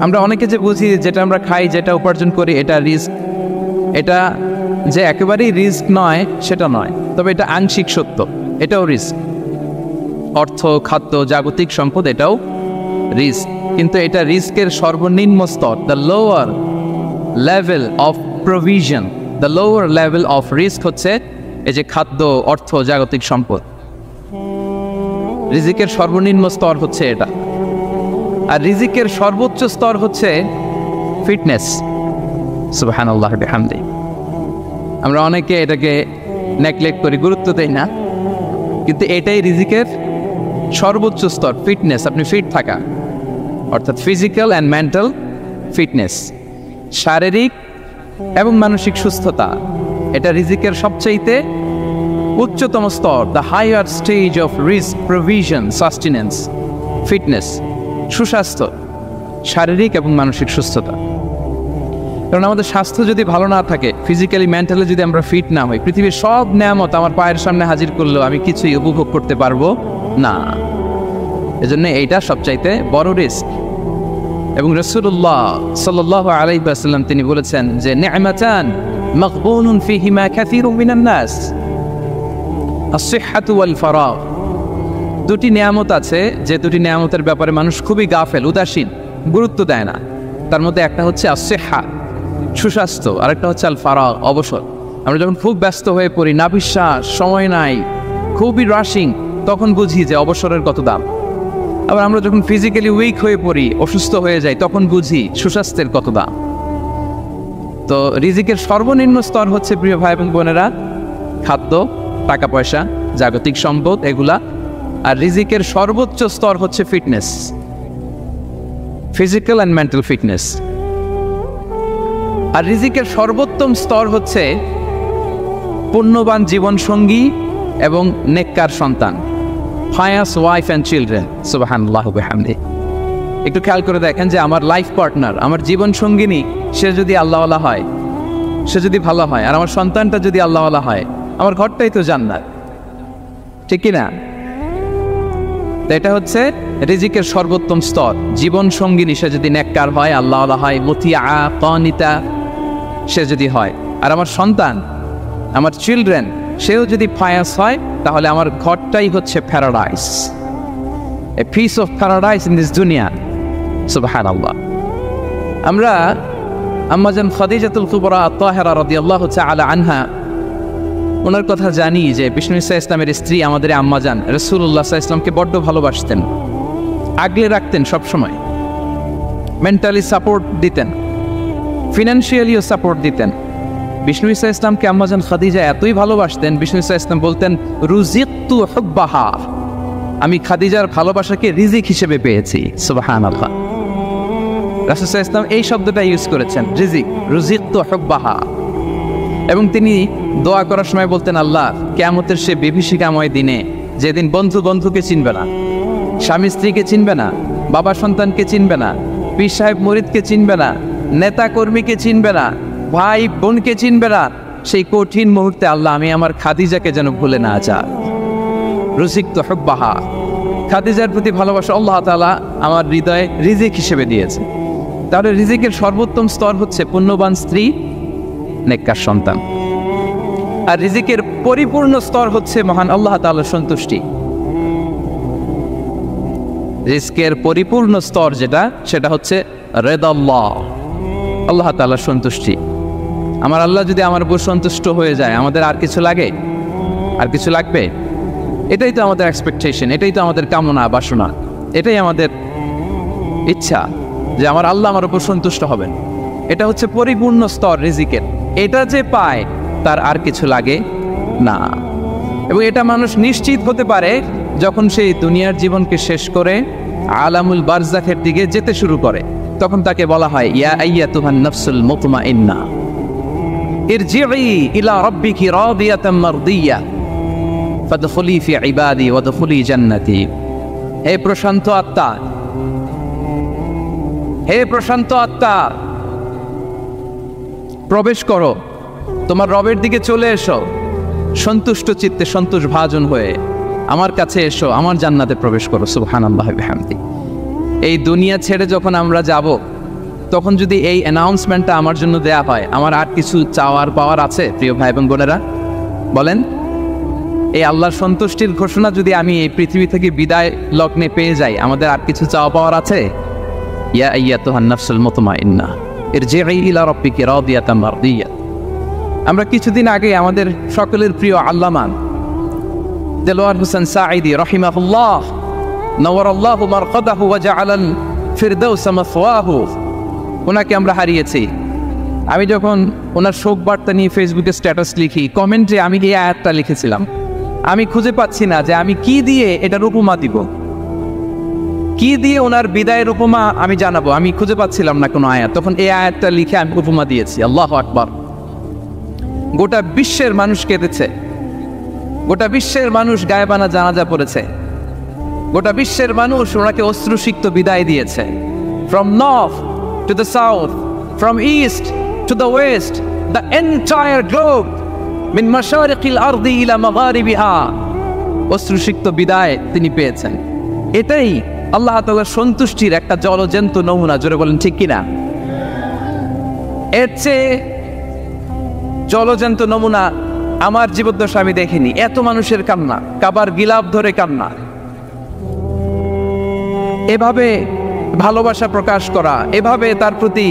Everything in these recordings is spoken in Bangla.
আমরা অনেকে যে বুঝি যেটা আমরা খাই, যেটা উপার্জন করি এটা রিস্ক, এটা যে একেবারেই রিস্ক নয় সেটা নয়, তবে এটা আংশিক সত্য, এটাও রিস্ক। অর্থ, খাদ্য, জাগতিক সম্পদ এটাও রিস্ক, কিন্তু এটা রিস্কের সর্বনিম্ন স্তর। The lower level of provision, the lower level of risk হচ্ছে এই যে খাদ্য, অর্থ, জাগতিক সম্পদ। রিজিকের সর্বনিম্ন স্তর হচ্ছে এটা। আর রিজিকের সর্বোচ্চ স্তর হচ্ছে ফিটনেস। সুবহানাল্লাহ বিহামদি। আমরা অনেকে এটাকে নেগলেক্ট করি, গুরুত্ব দেই না, কিন্তু এটাই রিজিকের সর্বোচ্চ স্তর, ফিটনেস। আপনি ফিট থাকা, অর্থাৎ ফিজিক্যাল অ্যান্ড মেন্টাল ফিটনেস, শারীরিক এবং মানসিক সুস্থতা, এটা রিজিকের সবচাইতে উচ্চতম স্তর। দ্য হায়ার স্টেজ অফ রিস্ক প্রভিশন সাস্টেনেন্স, ফিটনেস, সুস্বাস্থ্য, শারীরিক এবং মানসিক সুস্থতা। কারণ আমাদের স্বাস্থ্য যদি ভালো না থাকে, ফিজিক্যালি মেন্টালি যদি আমরা ফিট না হই, পৃথিবীর সব নেয়ামত আমার পায়ের সামনে হাজির করলেও আমি কিছুই উপভোগ করতে পারবো না। এজন্য এইটা সবচাইতে বড় রিস্ক। এবং রাসূলুল্লাহ সাল্লাল্লাহু আলাইহি ওয়াসাল্লাম তিনি বলেছেন যে নি'মাতান মাগবুনুন ফীহিমা কাসীরুম মিনান নাস, আস-সিহহাতু ওয়াল ফারাগ। দুটি নিয়ামত আছে যে দুটি নিয়ামতের ব্যাপারে মানুষ খুবই গাফেল, উদাসীন, গুরুত্ব দেয় না। তার মধ্যে একটা হচ্ছে আস-সিহহা, সুস্বাস্থ্য, আর একটা হচ্ছে আল ফারাগ, অবসর। আমরা যখন খুব ব্যস্ত হয়ে পড়ি, না বিশ্বাস, সময় নাই, খুবই রাশিং, তখন বুঝি যে অবসরের কত দাম। আবার আমরা যখন ফিজিক্যালি উইক হয়ে পড়ি, অসুস্থ হয়ে যাই, তখন বুঝি সুস্বাস্থ্যের কত দাম। তো রিজিকের সর্বনিম্ন স্তর হচ্ছে, প্রিয় ভাই এবং বোনেরা, খাদ্য, টাকা পয়সা, জাগতিক সম্পদ, এগুলা। আর রিজিকের সর্বোচ্চ স্তর হচ্ছে fitness, physical and mental fitness. আর রিজিকের সর্বোত্তম স্তর হচ্ছে পুণ্যবান জীবনসঙ্গী এবং নেককার সন্তান, pious wife and children. সুবহানাল্লাহু বিহামদি। একটু খেয়াল করে দেখেন যে আমার লাইফ পার্টনার, আমার জীবন সঙ্গিনী, সে যদি আল্লাহওয়ালা হয়, সে যদি ভালো হয়, আর আমার সন্তানটা যদি আল্লাহওয়ালা হয়, আমার ঘরটাই তো জান্নাত, ঠিক কি না? এটা হচ্ছে রিজিকের সর্বোত্তম স্তর। জীবন সঙ্গিনী সে যদি নেককার হয়, আল্লাহওয়ালা হয়, মুতিয়া কানিতা সে যদি হয়, আর আমার সন্তান, আমার চিলড্রেন, সেও যদি ফায়াস হয়, তাহলে আমার ঘরটাই হচ্ছে paradise, a piece of paradise in this দুনিয়া। সুবহানাল্লাহ। আমরা আম্মাজান খাদিজাতুল কুবরা আত-তাহেরা রাদিয়াল্লাহু তাআলা আনহা, ওনার কথা জানি যে বিষ্ণু ঈসা ইসলামের স্ত্রী আমাদের আম্মাজান রাসূলুল্লাহ সাল্লাল্লাহু আলাইহি ওয়াসাল্লামকে বড্ড ভালোবাসতেন, আগলে রাখতেন সবসময়, মেন্টালি সাপোর্ট দিতেন, ফিনান্সিয়ালিও সাপোর্ট দিতেন। বিষ্ণু ঈসা ইসলামকে আম্মাজান খাদিজা এতই ভালোবাসতেন, বিষ্ণু ঈসা ইসলাম বলতেন রুজিকতু হুব্বাহা, আমি খাদিজার ভালোবাসাকে রিজিক হিসেবে পেয়েছি। সুবহানাল্লাহ। রাসূল সাল্লাল্লাহু আলাইহি ওয়াসাল্লাম এই শব্দটা ইউজ করেছেন, রিজিক, রুজিকতু হুব্বাহা। এবং তিনি দোয়া করার সময় বলতেন, আল্লাহ, কিয়ামতের সে বিভীষিকাময় দিনে, যেদিন বন্ধু বন্ধুকে চিনবে না, স্বামী স্ত্রীকে চিনবে না, বাবা সন্তানকে চিনবে না, পীর সাহেব মুরিদকে চিনবে না, নেতা কর্মীকে চিনবে না, ভাই বোনকে চিনবে না, সেই কঠিন মুহূর্তে আল্লাহ, আমি আমার খাদিজাকে যেন ভুলে না যাই। রুজিকতু হুব্বাহা, খাদিজার প্রতি ভালোবাসা আল্লাহ তাআলা আমার হৃদয়ে রিজিক হিসেবে দিয়েছে। তাহলে রিজিকের সর্বোত্তম স্তর হচ্ছে পুণ্যবান স্ত্রী, নেককার সন্তান। আর রিজিকের পরিপূর্ণ স্তর হচ্ছে মহান আল্লাহ তাআলার সন্তুষ্টি। রিজিকের পরিপূর্ণ স্তর যেটা, সেটা হচ্ছে রিদাল্লাহ, আল্লাহ তাআলার সন্তুষ্টি। আমার আল্লাহ যদি আমার উপর সন্তুষ্ট হয়ে যায়, আমাদের আর কিছু লাগে? আর কিছু লাগবে? এটাই তো আমাদের এক্সপেকটেশন, এটাই তো আমাদের কামনা বাসনা, এটাই আমাদের ইচ্ছা যে আমার আল্লাহ আমার উপর সন্তুষ্ট হবেন। এটা হচ্ছে পরিপূর্ণ স্তর রিজিকের। এটা যে পায় তার আর কিছু লাগে না। এবং এটা মানুষ নিশ্চিত হতে পারে যখন সেই দুনিয়ার জীবনকে শেষ করে আলামুল বারজাখের দিকে যেতে শুরু করে। তখন তাকে বলা হয়, ইয়া আইয়াতুহান নাফসুল মুতমাইন্না ইরজিই ইলা রাব্বিকি রাদিয়াতাম মারদিয়া ফাদখুলি ফি ইবাদি ওয়াদখুলি জান্নাতি। হে প্রশান্ত আত্মা, হে প্রশান্ত আত্মা, প্রবেশ করো, তোমার রবের দিকে চলে এসো, সন্তুষ্ট চিত্তে, সন্তোষ ভাজন হয়ে আমার কাছে এসো, আমার জান্নাতে প্রবেশ করো। সুবহানাল্লাহি ওয়া বিহামদিহি। এই দুনিয়া ছেড়ে যখন আমরা যাব, তখন যদি এই অ্যানাউন্সমেন্টটা আমার জন্য দেয়া হয়, আমার আর কিছু চাওয়ার পাওয়ার আছে? প্রিয় ভাই এবং বোনেরা বলেন, এই আল্লাহর সন্তুষ্টির ঘোষণা যদি আমি এই পৃথিবী থেকে বিদায় লগ্নে পেয়ে যাই, আমাদের আর কিছু চাওয়া পাওয়ার আছে? ইয়া আইয়াতুহান নাফসুল মুতমাইন্নাহ ইরজিই ইলা রাব্বিকি রাদিয়াতাম মারদিয়া। আমরা কিছুদিন আগে আমাদের সকলের প্রিয় আল্লামা দেলোয়ার হোসেন সাঈদী রাহিমাহুল্লাহ নওয়ারাল্লাহু মারকাদাহু ওয়া জাআলাল ফিরদাউসা মাসওয়াহু, ওনাকে আমরা হারিয়েছি। আমি যখন ওনার শোক বার্তা নিয়ে ফেসবুকে স্ট্যাটাস লিখি, কমেন্টে আমি এই আয়াতটা লিখেছিলাম। আমি খুঁজে পাচ্ছি না যে আমি কি দিয়ে এটার উপমা দিব, কি দিয়ে ওনার বিদায়ের উপমা আমি জানাবো। আমি খুঁজে পাচ্ছিলাম না কোনো আয়াত, তখন এই আয়াতটা লিখে আমি উপমা দিয়েছি। আল্লাহু আকবার। গোটা বিশ্বের মানুষ কেঁদেছে, গোটা বিশ্বের মানুষ গায়েবানা জানাজা পড়েছে, গোটা বিশ্বের মানুষ ওনাকে অশ্রুসিক্ত বিদায় দিয়েছে। From north to the south, from east to the west, the entire globe মিন মাশারিকিল আরদি ইলা মাগারিবিহা, অশ্রুসিক্ত বিদায় তিনি পেয়েছেন। এটাই আল্লাহ তাআলার সন্তুষ্টির একটা জলজ্যান্ত নমুনা। জোরে বলেন ঠিক কিনা? এর চেয়ে জলজ্যান্ত নমুনা আমার জীবদ্দশা আমি দেখিনি। এত মানুষের কান্না, কাবার গিলাফ ধরে কান্না, এভাবে ভালোবাসা প্রকাশ করা, এভাবে তার প্রতি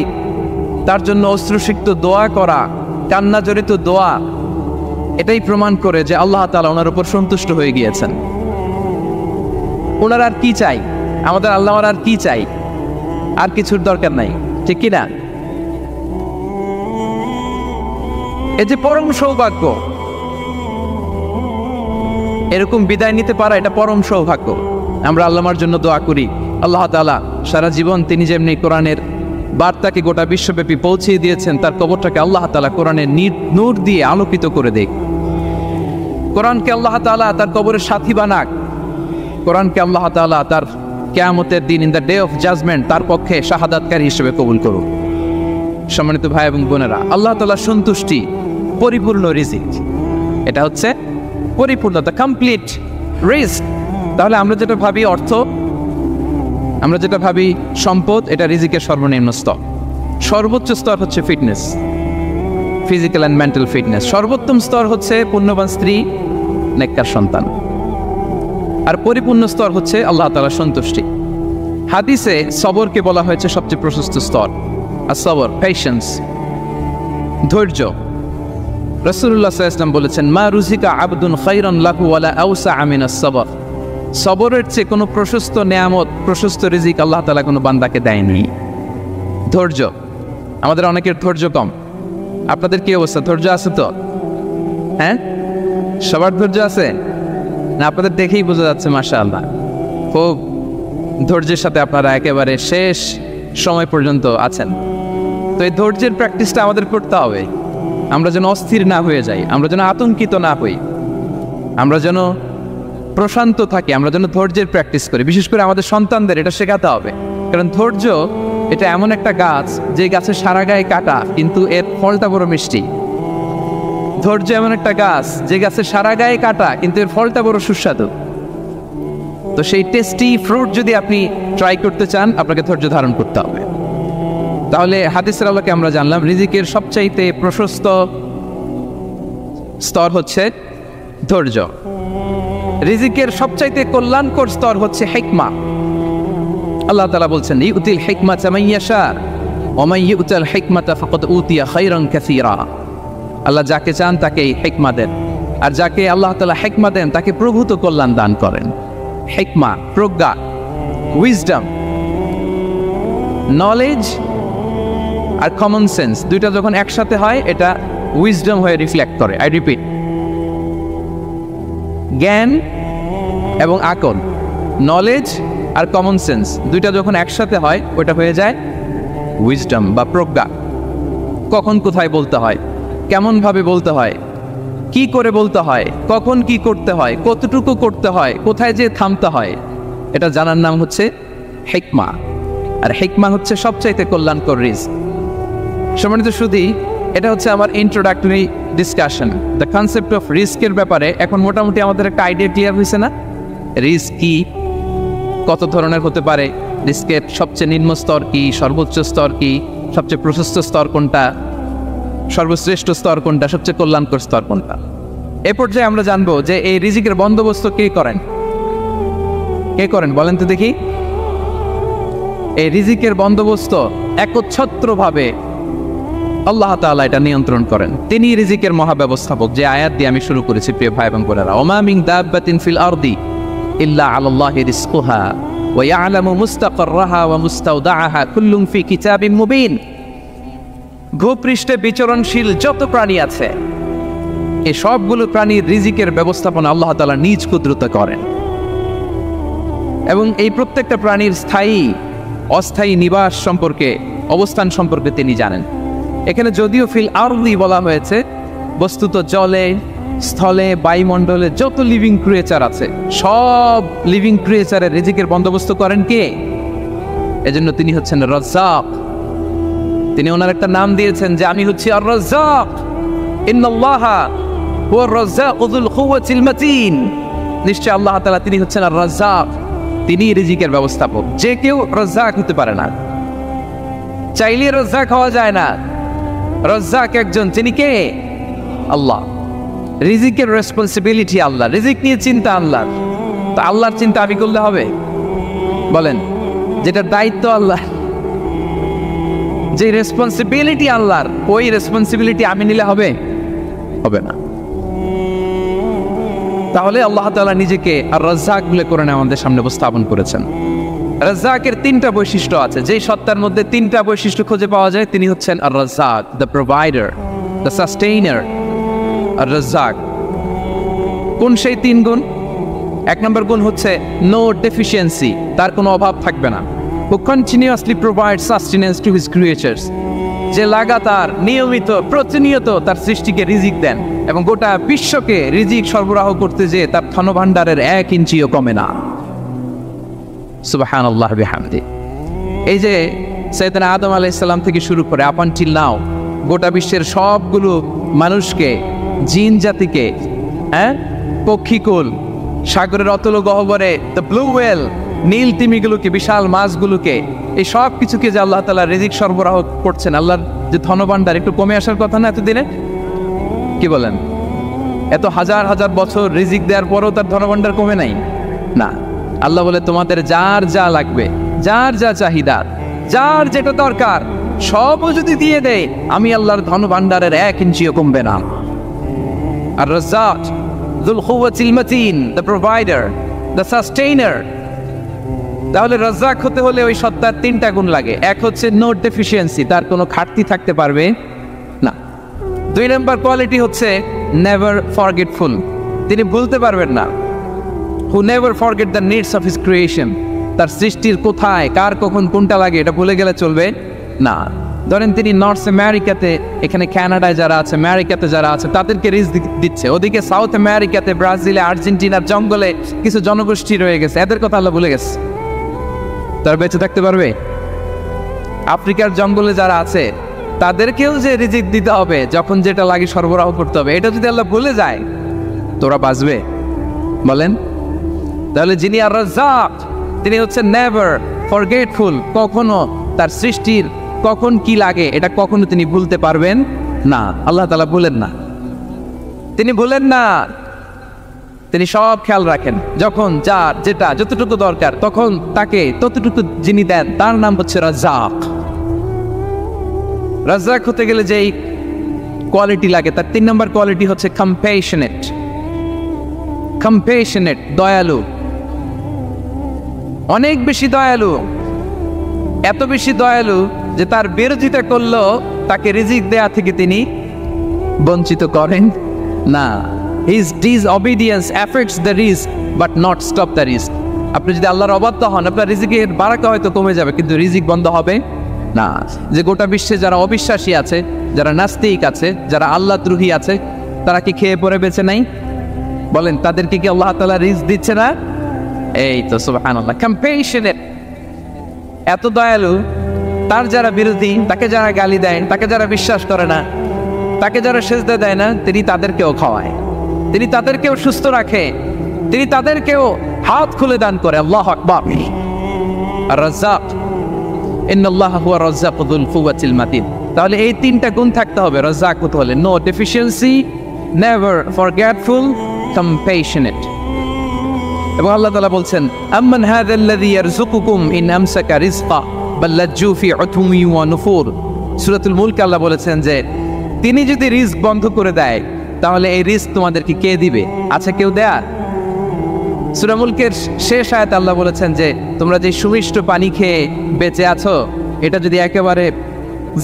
তার জন্য অশ্রুসিক্ত দোয়া করা, কান্না জড়িত দোয়া, এটাই প্রমাণ করে যে আল্লাহ তাআলা ওনার উপর সন্তুষ্ট হয়ে গিয়েছেন। ওনার আর কি চাই? আমাদের আল্লাহর আর কি চাই? আর কিছুর দরকার নাই, ঠিক কিনা? এই যে পরম সৌভাগ্য, এরকম বিদায় নিতে পারা, এটা পরম সৌভাগ্য। আমরা আল্লাহর জন্য দোয়া করি, আল্লাহ তাআলা সারা জীবন তিনি যেমনি কোরআনের বার্তাকে গোটা বিশ্বব্যাপী পৌঁছিয়ে দিয়েছেন, তার কবরটাকে আল্লাহ তাআলা কোরআনের নূর দিয়ে আলোকিত করে দেখ। কোরআনকে আল্লাহ তাআলা তার কবরের সাথী বানাক। কোরআনকে আল্লাহ তাআলা তার কিয়ামতের দিন, in the day of judgment, তার পক্ষে শাহাদাতকারী হিসেবে কবুল করুক। সম্মানিত ভাই এবং বোনেরা, আল্লাহ তাআলার সন্তুষ্টি পরিপূর্ণ রিজিক, এটা হচ্ছে পরিপূর্ণ, দ্য কমপ্লিট রিস্ক। তাহলে আমরা যেটা ভাবি অর্থ, আমরা যেটা ভাবি সম্পদ, এটা রিজিকের সর্বনিম্ন স্তর। সর্বোচ্চ স্তর হচ্ছে fitness, physical and mental fitness. সর্বোত্তম স্তর হচ্ছে পুণ্যবান স্ত্রী, নেককার সন্তান। আর পরিপূর্ণ স্তর হচ্ছে আল্লাহ তাআলার সন্তুষ্টি। হাদিসে সবরকে বলা হয়েছে সবচেয়ে প্রশস্ত স্তর। আর সবর, পেশেন্স, ধৈর্য। রাসূলুল্লাহ সাল্লাল্লাহু আলাইহি ওয়াসাল্লাম বলেছেন, মা রুজিকা আবদুন খায়রান লাহু ওয়ালা আওসা মিনাস সবর। সবরের চেয়ে কোনো প্রশস্ত নেয়ামত, প্রশস্ত রিজিক আল্লাহ তাআলা কোনো বান্দাকে দেয়নি। ধৈর্য, আমাদের অনেকের ধৈর্য কম। আপনাদের কি অবস্থা? ধৈর্য আছে তো? হ্যাঁ, সবার ধৈর্য আছে না? আপনাদের দেখেই বোঝা যাচ্ছে মাশাআল্লাহ, খুব ধৈর্যের সাথে আপনারা একেবারে শেষ সময় পর্যন্ত আছেন। তো এই ধৈর্যের প্র্যাকটিসটা আমাদের করতে হবে। আমরা যেন অস্থির না হয়ে যাই, আমরা যেন আতঙ্কিত না হই, আমরা যেন প্রশান্ত থাকি, আমরা যেন ধৈর্যের প্র্যাকটিস করি। বিশেষ করে আমাদের সন্তানদের এটা শেখাতে হবে। কারণ ধৈর্য এটা এমন একটা গাছ, যে গাছের সারা গায়ে কাটা, কিন্তু এর ফলটা বড় মিষ্টি। ধৈর্য এমন একটা গাছ, যে গাছের সারা গায়ে কাটা, কিন্তু এর ফলটা বড় সুস্বাদু। তো সেই টেস্টি ফ্রুট যদি আপনি ট্রাই করতে চান, আপনাকে ধৈর্য ধারণ করতে হবে। তাহলে হাদিসের আলোকে আমরা জানলাম রিজিকের সবচাইতে প্রশস্ত স্তর হচ্ছে ধৈর্য। রিজিকের সবচাইতে কল্যাণকর স্তর হচ্ছে হিকমা। আল্লাহ তাআলা বলছেন, ইউতিল হিকমাতা মান ইয়াশা ওয়া মান ইউতাল হিকমাতা ফাকাদ উতিয়া খায়রান কাসীরা। আল্লাহ যাকে চান তাকে হিকমা দেন, আর যাকে আল্লাহ তাআলা হিকমা দেন তাকে প্রভূত কল্যাণ দান করেন। হিকমা, প্রজ্ঞা, উইজডম, নলেজ আর কমন সেন্স, দুইটা যখন একসাথে হয় এটা উইজডম হয়ে রিফ্লেক্ট করে। আই রিপিট, জ্ঞান এবং আকল, নলেজ আর কমন সেন্স, দুইটা যখন একসাথে হয় ওটা হয়ে যায় উইজডম বা প্রজ্ঞা। কখন কোথায় বলতে হয়, কেমনভাবে বলতে হয়, কি করে বলতে হয়, কখন কি করতে হয়, কতটুকু করতে হয়, কোথায় যে থামতে হয়, এটা জানার নাম হচ্ছে হিকমা। আর হিকমা হচ্ছে সবচাইতে কল্যাণকর রিস্ক। সম্মানিত শুধু এটা হচ্ছে আমার introductory discussion. The concept of রিস্কের ব্যাপারে এখন মোটামুটি আমাদের একটা আইডিয়া ক্লিয়ার হয়েছে না? রিস্ক কি, কত ধরনের হতে পারে, রিস্কের সবচেয়ে নিম্ন স্তর কি, সর্বোচ্চ স্তর কি, সবচেয়ে প্রশস্ত স্তর কোনটা, সর্বশ্রেষ্ঠ স্তর কোনটা, সবচেয়ে কল্যাণকর স্তর কোনটা। এ পর্যায়ে আমরা জানবো যে এই রিজিকের বন্দোবস্ত কে করেন, কে করেন বলেন তো দেখি। এই রিজিকের বন্দোবস্ত একচ্ছত্রভাবে আল্লাহ তাআলা এটা নিয়ন্ত্রণ করেন। তিনি রিজিকের মহাব্যবস্থাপক, যে আয়াত দিয়ে আমি শুরু করেছি প্রিয় ভাই এবং বোনেরা। ওমা মিন দাব্বাতিন ফিল আরদি ইল্লা আলাল্লাহি রিজকুহা ওয়া ইয়ালামু মুস্তাকাররাহা ওয়া মুস্তাওদাআহা কুল্লুন ফি কিতাবিম মুবিন। ভূপৃষ্ঠে বিচরণশীল যত প্রাণী আছে, এই সবগুলো প্রাণীর রিজিকের ব্যবস্থাপনা আল্লাহ তাআলা নিজ কুদরতে করেন, এবং এই প্রত্যেকটা প্রাণীর স্থায়ী অস্থায়ী নিবাস সম্পর্কে, অবস্থান সম্পর্কে তিনি জানেন। এখানে যদিও ফিল আরদি বলা হয়েছে, বস্তুত জলে, স্থলে, বায়ুমণ্ডলে যত লিভিং ক্রিয়েচার আছে, সব লিভিং ক্রিয়েচারের রিজিকের বন্দোবস্ত করেন কে? এজন্য তিনি হচ্ছেন রাজ্জাক। তিনি ওনার একটা নাম দিয়েছেন যে আমি হচ্ছি আর রাজ্জাক, ইন্নাল্লাহা হুয়ার রাজ্জাকু যুল কুওয়াতিল মাতিন। নিশ্চয় আল্লাহ তাআলা তিনি হচ্ছেন আর রাজ্জাক, তিনি রিজিকের ব্যবস্থাপক। যে কেউ রাজ্জাক হতে পারে না, চাইলে রাজ্জাক হওয়া যায় না। রাজ্জাক একজন, তিনি কে? আল্লাহ। রিজিকের রেসপন্সিবিলিটি আল্লাহ, রিজিক নিয়ে চিন্তা আল্লাহর। তো আল্লাহর চিন্তা আমি করলে হবে? বলেন, যেটার দায়িত্ব আল্লাহ, যে রেসপন্সিবিলিটি আল্লাহর, ওই রেসপন্সিবিলিটি আমি নিলে হবে? হবে না। তাহলে আল্লাহ তাআলা নিজেকে আর রাজ্জাক বলে করে আমাদের সামনে উপস্থাপন করেছেন। রাজ্জাকের তিনটা বৈশিষ্ট্য আছে, যেই সত্তার মধ্যে তিনটা বৈশিষ্ট্য খুঁজে পাওয়া যায় তিনি হচ্ছেন আর রাজ্জাক, দ্য প্রোভাইডার, দ্য সাস্টেইনার। আর রাজ্জাক কোন সেই তিন গুণ? এক নম্বর গুণ হচ্ছে নো ডেফিসিয়েন্সি, তার কোনো অভাব থাকবে না। who continuously provides sustenance to his creatures, যে লাগাতার নিয়মিত প্রতিনিয়ত তার সৃষ্টিকে রিজিক দেন এবং গোটা বিশ্বকে রিজিক সরবরাহ করতে যেয়ে তার ধনভাণ্ডারের 1 ইঞ্চিও কমে না। সুবহানাল্লাহ বিহামদি। এই যে সাইয়েদনা আদম আলাইহিস সালাম থেকে শুরু করে আপ আনটিল নাও গোটা বিশ্বের সবগুলো মানুষকে, জিন জাতিকে, পক্ষীকুল, সাগরের অতল গহ্বরে দ্য ব্লু ওয়েল, নীল তিমিগুলোকে, বিশাল মাছগুলোকে, এই সব কিছুকে যে আল্লাহ তাআলা রিজিক সরবরাহ করছেন, আল্লাহর যে ধনভাণ্ডার একটু কমে আসার কথা না এতদিনে? কি বলেন? এত হাজার হাজার বছর রিজিক দেওয়ার পরেও তার ধনভাণ্ডার কমে নাই? না। আল্লাহ বলে তোমাদের যার যা লাগবে, যার যা চাহিদা, যার যেটা দরকার সবও যদি দিয়ে দেয়, আমি আল্লাহর ধনভাণ্ডারের 1 ইঞ্চিও কমবে না। আর Razzak যুল কুওয়াতিল মাতিন, the provider, the sustainer. তাহলে রাজ্জাক হতে হলে ওই সত্তার তিনটা গুণ লাগে। এক হচ্ছে নো ডেফিসিয়েন্সি, তার কোনো ঘাটতি থাকতে পারবে না। 2 নম্বর কোয়ালিটি হচ্ছে নেভার ফরগেটফুল, তিনি ভুলতে পারবেন না। who never forget the needs of his creation, তার সৃষ্টির কোথায়, কার, কখন, কোনটা লাগে এটা ভুলে গেলে চলবে না। ধরেন তিনি নর্থ আমেরিকাতে, এখানে কানাডায় যারা আছে, আমেরিকাতে যারা আছে, তাদেরকে রিজিক দিচ্ছে। ওদিকে সাউথ আমেরিকাতে, ব্রাজিলে, আর্জেন্টিনার জঙ্গলে কিছু জনগোষ্ঠী রয়ে গেছে, এদের কথা আল্লাহ ভুলে গেছে। তারা বেঁচে থাকতে পারবে? আফ্রিকার জঙ্গলে যারা আছে তাদেরকেও যে রিজিক দিতে হবে, যখন যেটা লাগে সরবরাহ করতে হবে, এটা যদি আল্লাহ ভুলে যায়, তোরা বাঁচবে? বলেন। তাহলে যিনি আর রাজ্জাক, তিনি হচ্ছেন নেভার ফরগেটফুল, কখনো তার সৃষ্টির কখন কি লাগে এটা কখনো তিনি ভুলতে পারবেন না। আল্লাহ তাআলা ভুলেন না, তিনি ভুলেন না, তিনি সব খেয়াল রাখেন। যখন যার যেটা যতটুকু দরকার তখন তাকে ততটুকু যিনি দেন, তার নাম হচ্ছে রাজ্জাক। রাজ্জাক হতে গেলে যেই কোয়ালিটি লাগে, তার 3 নম্বর কোয়ালিটি হচ্ছে কম্প্যাশনেট। কম্প্যাশনেট, দয়ালু, অনেক বেশি দয়ালু। এত বেশি দয়ালু যে তার বিরোধিতা করলেও তাকে রিজিক দেয়া থেকে তিনি বঞ্চিত করেন না। His disobedience affects the risk but not stop the risk. আপনি যদি আল্লাহর অবাধ্য হন, আপনার রিজিকের বারাকা হয়তো কমে যাবে, কিন্তু রিজিক বন্ধ হবে না। যে গোটা বিশ্বে যারা অবিশ্বাসী আছে, যারা নাস্তিক আছে, যারা আল্লাহদ্রোহী আছে, তারা কি খেয়ে পরে বেঁচে নাই? বলেন, তাদেরকে কি আল্লাহ তাআলা রিজিক দিচ্ছে না? এই তো সুবহানাল্লাহ। কম্প্যাশনেট, এত দয়ালু, তার যারা বিরোধী, তাকে যারা গালি দেয়, তাকে যারা বিশ্বাস করে না, তাকে যারা সেজদা দেয় না, তিনি তাদেরকেও খাওয়ায়, তিনি তাদেরকেও সুস্থ রাখে, তিনি তাদেরকেও হাত খুলে দান করে। আল্লাহু আকবার। আর রাজ্জাক, ইন্নাল্লাহা হুয়া রাজ্জাকু যুল কুওয়াতিল মাতিন। তাহলে এই তিনটা গুণ থাকতে হবে রাজ্জাক হতে হলে। No deficiency, never forgetful, compassionate. এবং আল্লাহ তাআলা বলছেন, আম্মান হাযাল্লাযী ইয়ারযুকুকুম ইন আমসাকা রিজকা বাল লাজ্জু ফি উতুমি ওয়া নুফুর। সূরাতুল মুলক আল্লাহ বলেছেন যে তিনি যদি রিজক বন্ধ করে দেয় তাহলে এই রিজক তোমাদেরকে কে দিবে? আছে কেউ দেয়া? সূরা মুলকের শেষ আয়াতে আল্লাহ বলেছেন যে তোমরা যে সুমিষ্ট পানি খেয়ে বেঁচে আছো, এটা যদি একেবারে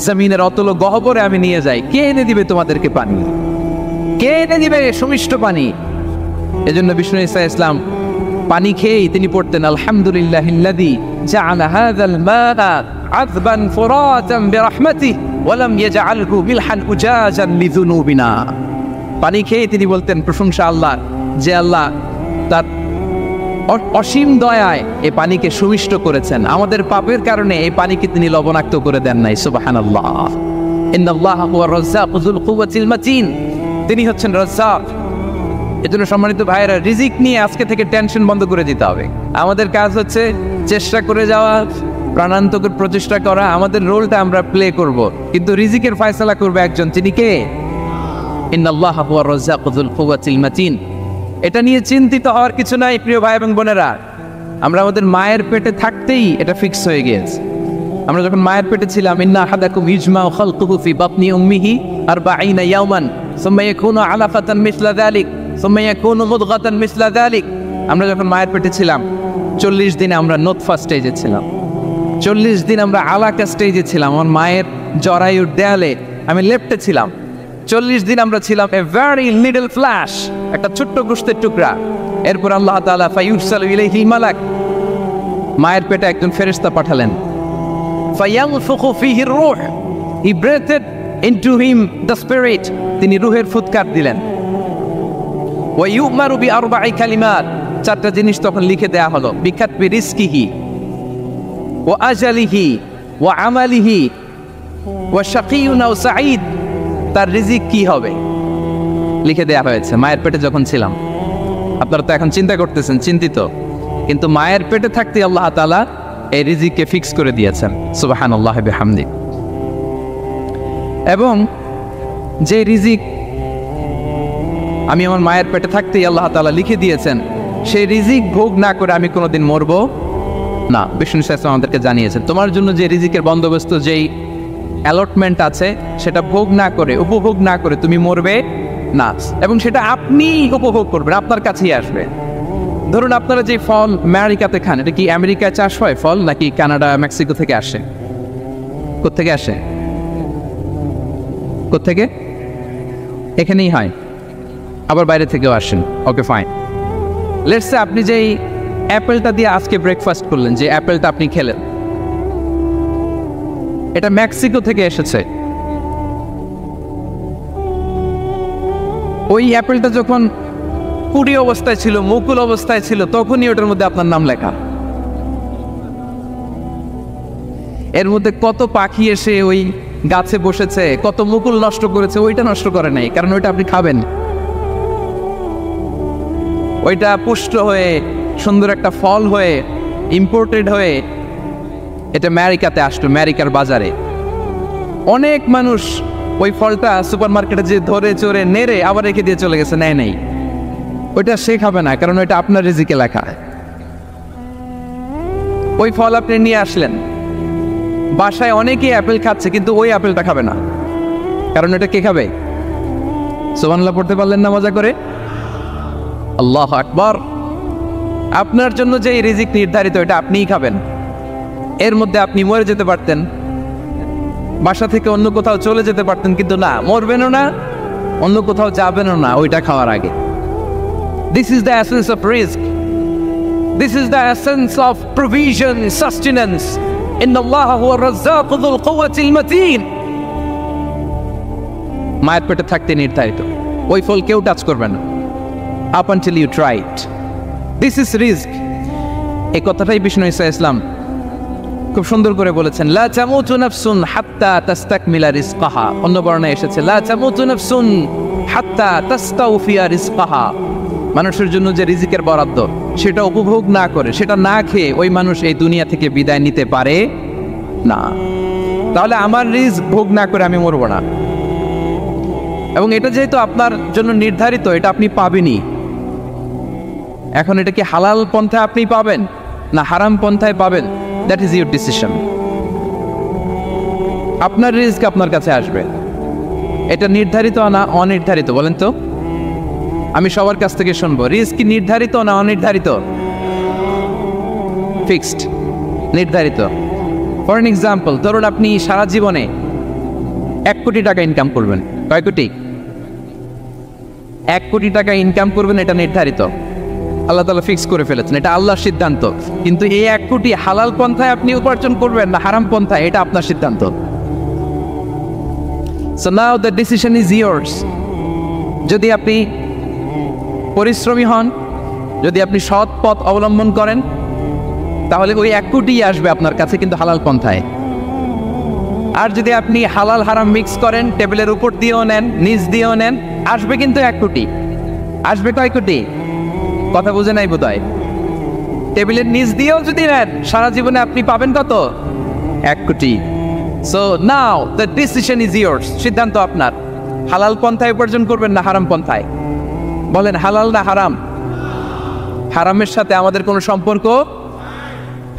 জমিনের অতল গহ্বরে আমি নিয়ে যাই, কে এনে দিবে তোমাদেরকে পানি? কে এনে দিবে সুমিষ্ট পানি? এজন্য বিষ্ণু ঈসা ইসলাম পানি খেয়েই তিনি পড়তেন, আলহামদুলিল্লাহিল্লাযী জাআলা হাযাল মাআ আযবান ফুরাতান বিরাহমাতিহি ওয়া লাম ইয়াজআলহু মিলহান উজাজান লিযুনুবিনা। পানি খেয়ে তিনি বলতেন প্রশংসা আল্লাহ, যে আল্লাহ তার অসীম দয়ায় এই পানিকে সুমিষ্ট করেছেন, আমাদের পাপের কারণে এই পানিকে তিনি লবণাক্ত করে দেন নাই। সুবহানাল্লাহ। ইন্নাল্লাহা হুয়া রাজ্জাকু যুল কুওয়াতিল মাতিন। তিনি হচ্ছেন রাজ্জাক। এজন্য সম্মানিত ভাইয়েরা, রিজিক নিয়ে আজকে থেকে টেনশন বন্ধ করে দিতে হবে। আমাদের কাজ হচ্ছে চেষ্টা করে যাওয়া, প্রাণান্তকের প্রচেষ্টা করা, আমাদের রোলটা আমরা প্লে করব, কিন্তু রিজিকের ফয়সালা করবে একজন, তিনি কে? ইন্নাল্লাহা হুয়া রাজ্জাকু যুল কুওয়াতিল মাতিন। এটা নিয়ে চিন্তিত হওয়ার কিছু নাই প্রিয় ভাই এবং বোনেরা। আমরা আমাদের মায়ের পেটে থাকতেই এটা ফিক্স হয়ে গিয়েছে। আমরা যখন মায়ের পেটে ছিলাম, ইন্না আহাদাকুম ইজমাউ খালকুহু ফি বাতনি উম্মিহি 40 ইয়াওমান সুম্মা ইয়াকুনু আলাকাতান মিসলা যালিক সুম্মা ইয়াকুনু মুদগাতান মিসলা যালিক। আমরা যখন মায়ের পেটে ছিলাম 40 দিনে আমরা নুতফা স্টেজে ছিলাম, 40 দিন আমরা আলাকা স্টেজে ছিলাম। আমার মায়ের জরায়ুর দেয়ালে আমি লেপ্টে ছিলাম। 40 দিন আমরা ছিলাম এ ভেরি লিটল ফ্ল্যাশ, একটা ছোট্ট গোশতের টুকরা। এরপর আল্লাহ তাআলা ফায়ুরসালু ইলাইহিল মালাক, মায়ের পেটে একজন ফেরেশতা পাঠালেন। ফায়ানফুখু ফিহি রূহ, he breathed into him the spirit, তিনি রূহের ফুৎকার দিলেন। ওয়া ইউমারু বিআরবা'i কালিমাত, চারটা জিনিস তখন লিখে দেয়া হলো। বিকাতবি রিজকিহি ওয়া আজালিহি ওয়া আমালিহি ওয়া শাকিয়ুন আও সাঈদ, তার রিজিক কি হবে লিখে দেয়া হয়েছে মায়ের পেটে যখন ছিলাম। আপনারা তো এখন চিন্তা করতেছেন, চিন্তিত, কিন্তু মায়ের পেটে থাকতে আল্লাহ তাআলা এই রিজিককে ফিক্স করে দিয়েছেন। সুবহানাল্লাহ বিহামদি। এবং যে রিজিক আমি আমার মায়ের পেটে থাকতেই আল্লাহ তাআলা লিখে দিয়েছেন, সেই রিজিক ভোগ না করে আমি কোনোদিন মরবো না। বিষ্ণু শাস্ত্র আমাদেরকে জানিয়েছেন, তোমার জন্য যে রিজিকের বন্দোবস্ত, যেই অ্যালটমেন্ট আছে, সেটা ভোগ না করে, উপভোগ না করে তুমি মরবে না। এবং সেটা আপনি উপভোগ করবেন, আপনার কাছেই আসবে। ধরুন আপনারা যে ফল আমেরিকাতে খান, এটা কি আমেরিকায় চাষ হয় ফল, নাকি কানাডা মেক্সিকো থেকে আসে? কোত্থেকে আসে? কোত্থেকে? এখানেই হয়, আবার বাইরে থেকেও আসেন। Okay fine. লেটস সে আপনি যেই অ্যাপেলটা দিয়ে আজকে ব্রেকফাস্ট করলেন, যে অ্যাপেলটা আপনি খেলেন, এটা মেক্সিকো থেকে এসেছে। ওই অ্যাপেলটা যখন কুড়ি অবস্থায় ছিল, মুকুল অবস্থায় ছিল, তখনই ওটার মধ্যে আপনার নাম লেখা। এর মধ্যে কত পাখি এসে ওই গাছে বসেছে, কত মুকুল নষ্ট করেছে, ওইটা নষ্ট করে নাই, কারণ ওইটা আপনি খাবেন। ওইটা পুষ্ট হয়ে সুন্দর একটা ফল হয়ে ইম্পোর্টেড হয়ে এটা আমেরিকাতে আসলো, আমেরিকার বাজারে। অনেক মানুষ ওই ফলটা সুপার মার্কেটে যে ধরে চড়ে নেড়ে আবার রেখে দিয়ে চলে গেছে, নেয় নেই। ওইটা সে খাবে না, কারণ ওইটা আপনার রিজিকে লেখা। ওই ফল আপনি নিয়ে আসলেন, বাসায় অনেকেই অ্যাপেল খাচ্ছে, কিন্তু ওই অ্যাপেলটা খাবে না, কারণ এটা কে খাবে? সুবহানাল্লাহ পড়তে পারলেন না মজা করে? আল্লাহু আকবার। আপনার জন্য যে রিজিক নির্ধারিত, এটা আপনিই খাবেন। এর মধ্যে আপনি মরে যেতে পারতেন, বাসা থেকে অন্য কোথাও চলে যেতে পারতেন, কিন্তু না, মরবেনও না, অন্য কোথাও যাবেনও না ওইটা খাওয়ার আগে। This is the essence of risk, this is the essence of provision, sustenance. ইন্নাল্লাহা হুয়া রাজ্জাকু যুল কুওয়াতিল মাতিন। মায়ের পেটে থাকতে নির্ধারিত, ওই ফল কেউ টাচ করবে না up until you try it. This is risk. এই কথাটাই বিষ্ণু ঈসা ইসলাম খুব সুন্দর করে বলেছেন, লা তামুতু নাফসুন হাত্তা তাস্তাকমিলা রিজকাহা। অন্য বর্ণনায় এসেছে লা তামুতু নাফসুন হাত্তা তাস্তাউফিয়া রিজকাহা। মানুষের জন্য যে রিজিকের বরাদ্দ সেটা উপভোগ না করে, সেটা না খেয়ে ওই মানুষ এই দুনিয়া থেকে বিদায় নিতে পারে না। তাহলে আমার রিজিক ভোগ না করে আমি মরবো না। এবং এটা যেহেতু আপনার জন্য নির্ধারিত, এটা আপনি পাবেনই। এখন এটা কি হালাল পন্থায় আপনি পাবেন না হারাম পন্থায় পাবেন, দ্যাট ইজ ইউর ডিসিশন। আপনার রিজিক আপনার কাছে আসবে, এটা নির্ধারিত না অনির্ধারিত বলেন তো? আমি সবার কাছ থেকে শুনবো, রিজিক কি নির্ধারিত না অনির্ধারিত? ফিক্সড, নির্ধারিত। ফর এন এক্সাম্পল, ধরুন আপনি সারা জীবনে 1 কোটি টাকা ইনকাম করবেন। কয় কোটি? 1 কোটি টাকা ইনকাম করবেন, এটা নির্ধারিত, আল্লাহ তাআলা ফিক্স করে ফেলেছেন, এটা আল্লাহর সিদ্ধান্ত। কিন্তু এই 1 কোটি হালাল পন্থায় আপনি উপার্জন করবেন না হারাম পন্থায়, এটা আপনার সিদ্ধান্ত। So now the decision is yours. যদি আপনি পরিশ্রমী হন, যদি আপনি সৎ পথ অবলম্বন করেন, তাহলে ওই 1 কোটি আসবে আপনার কাছে, কিন্তু হালাল পন্থায়। আর যদি আপনি হালাল হারাম মিক্স করেন, টেবিলের উপর দিয়েও নেন নিচ দিয়েও নেন, আসবে কিন্তু 1 কোটি। আসবে কয় কোটি? কথা বুঝে নাই বোধহয়। টেবিলের নিচ দিয়েও যদি নেন, সারা জীবনে আপনি পাবেন কত? 1 কোটি। So now the decision is years, সিদ্ধান্ত আপনার। হালাল পন্থায় উপার্জন করবেন না হারাম পন্থায়? বলেন হালাল না হারাম? হারামের সাথে আমাদের কোনো সম্পর্ক?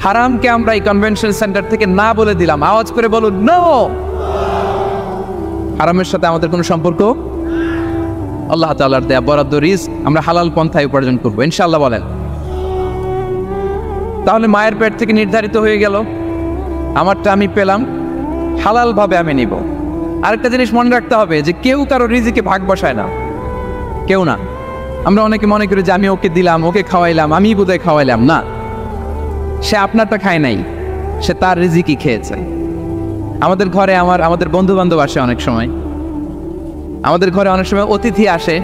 হারামকে আমরা এই কনভেনশন সেন্টার থেকে না বলে দিলাম, আওয়াজ করে বলুন নো। হারামের সাথে আমাদের কোনো সম্পর্ক? আল্লাহ তাআলার দেয়া বরাদ্দ রিজিক আমরা হালাল পন্থায় উপার্জন করবো ইনশাআল্লাহ। বলেন। তাহলে মায়ের পেট থেকে নির্ধারিত হয়ে গেল, আমারটা আমি পেলাম, হালাল ভাবে আমি নিব। আরেকটা জিনিস মনে রাখতে হবে যে কেউ কারো রিজিকে ভাগ বসায় না, কেউ না। আমরা অনেকে মনে করি যে আমি ওকে দিলাম, ওকে খাওয়াইলাম, আমি বোধহয় খাওয়াইলাম। না, সে আপনারটা খায় নাই, সে তার রিজিকই খেয়েছে। আমাদের ঘরে আমাদের বন্ধু বান্ধব আসে অনেক সময়, আমাদের ঘরে অনেক সময় অতিথি আসে,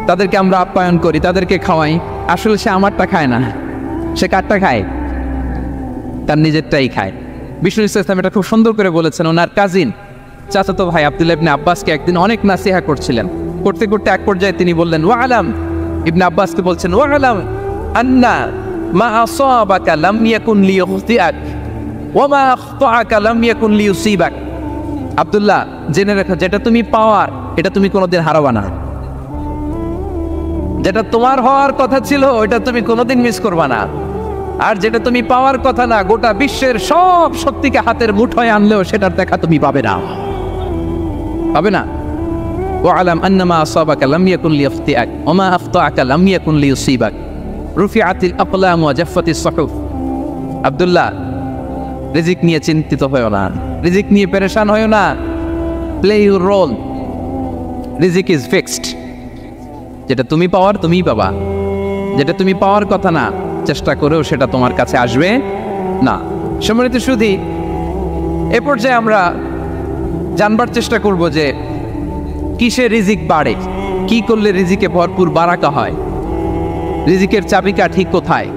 তাদেরকে আমরা আপ্যায়ন করি, তাদেরকে খাওয়াই। আসলে সে আমারটা খায় না, সে কারটা খায়? তার নিজেরটাই খায়। বিষ্ণু ইসলাম এটা খুব সুন্দর করে বলেছেন। ওনার কাজিন চাচাতো ভাই আব্দুল্লাহ ইবনে আব্বাসকে একদিন অনেক নাসিহা করছিলেন। করতে করতে এক পর্যায়ে তিনি বললেন, ওয়ালাম, ইবনে আব্বাসকে বলছেন, ওয়ালাম আন্না মা আসাবাকা লাম ইয়াকুন লিইখতিআক ওয়া মা আখতাআকা লাম ইয়াকুন লিইউসিবাক। আব্দুল্লাহ, জেনে রাখো, যেটা তুমি পাওয়ার এটা তুমি কোনোদিন হারাবা না। যেটা তোমার হওয়ার কথা ছিল ওইটা তুমি কোনোদিন মিস করবা না। আর যেটা তুমি পাওয়ার কথা না, গোটা বিশ্বের সব শক্তিকে হাতের মুঠোয় আনলেও সেটার দেখা তুমি পাবে না, পাবে না। ওয়ালাম আন্নামা আসাবাকা লাম ইয়াকুন লিইখতিআক ওয়া মা আখতাআকা লাম ইয়াকুন লিইউসিবাক রুফিআতিল আকলাম ওয়া জাফফাতিস সুহুফ। আব্দুল্লাহ, রিজিক নিয়ে চিন্তিত হয়ো না, রিজিক নিয়ে পেরেশান হয়ো না। প্লে ইউর রোল, রিজিক ইজ ফিক্সড। যেটা তুমি পাওয়ার তুমিই পাবা, যেটা তুমি পাওয়ার কথা না, চেষ্টা করেও সেটা তোমার কাছে আসবে না। সম্মানিত সুধী, এ পর্যায়ে আমরা জানবার চেষ্টা করব যে কিসে রিজিক বাড়ে, কি করলে রিজিকে ভরপুর বারাকা হয়, রিজিকের চাবিকাঠি কোথায়,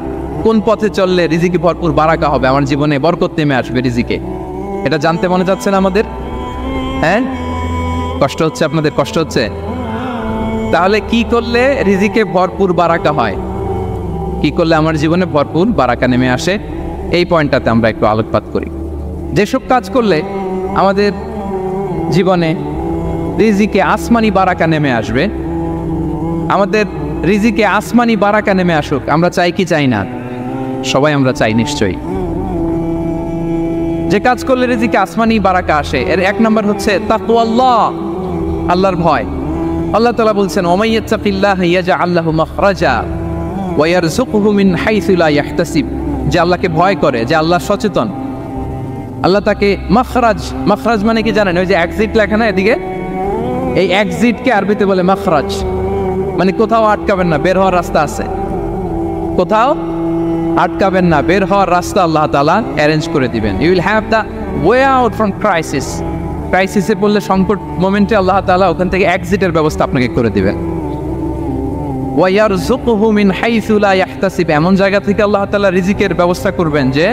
কোন পথে চললে রিজিকে ভরপুর বারাকা হবে, আমার জীবনে বরকত নেমে আসবে রিজিকে। এটা জানতে মনে যাচ্ছে না আমাদের? হ্যাঁ, কষ্ট হচ্ছে আপনাদের? কষ্ট হচ্ছে? তাহলে কি করলে রিজিকে ভরপুর বারাকা হয়, কি করলে আমার জীবনে ভরপুর বারাকা নেমে আসে, এই পয়েন্টটাতে আমরা একটু আলোকপাত করি। যেসব কাজ করলে আমাদের জীবনে রিজিকে আসমানি বারাকা নেমে আসবে, আমাদের রিজিকে আসমানি বারাকা নেমে আসুক, আমরা চাই কি চাই না? সবাই আমরা চাই নিশ্চয়ই। যে কাজ করলে রিজিকে আসমানি বারাকা আসে, এর 1 নম্বর হচ্ছে তাকওয়াল্লাহ, আল্লাহর ভয়। আল্লাহ তাআলা বলছেন, ওমাই ইয়াত্তাকিল্লাহ ইয়াজআল লাহু মাখরাজা ওয়া ইয়ারযুকহু মিন হাইসু লা ইয়াহতাসিব। যে আল্লাহকে ভয় করে, যে আল্লাহ সচেতন, আল্লাহ তাকে মাখরাজ, মাখরাজ মানে কি জানেন? ওই যে এক্সিট লেখা না এদিকে, এই এক্সিটকে আরবিতে বলে মাখরাজ, মানে কোথাও আটকাবেন না, বের হওয়ার রাস্তা আছে, কোথাও আটকাবেন না, বের হওয়ার রাস্তা আল্লাহ তাআলা অ্যারেঞ্জ করে দিবেন। You will have the way out from crisis. ক্রাইসিসে পড়লে, সংকট মোমেন্টে আল্লাহ তাআলা ওখান থেকে এক্সিটের ব্যবস্থা আপনাকে করে দিবেন। ওয়া ইয়ারযুকহু মিন হাইসু লা ইয়াহতাসিব, এমন জায়গা থেকে আল্লাহ তাআলা রিজিকের ব্যবস্থা করবেন যে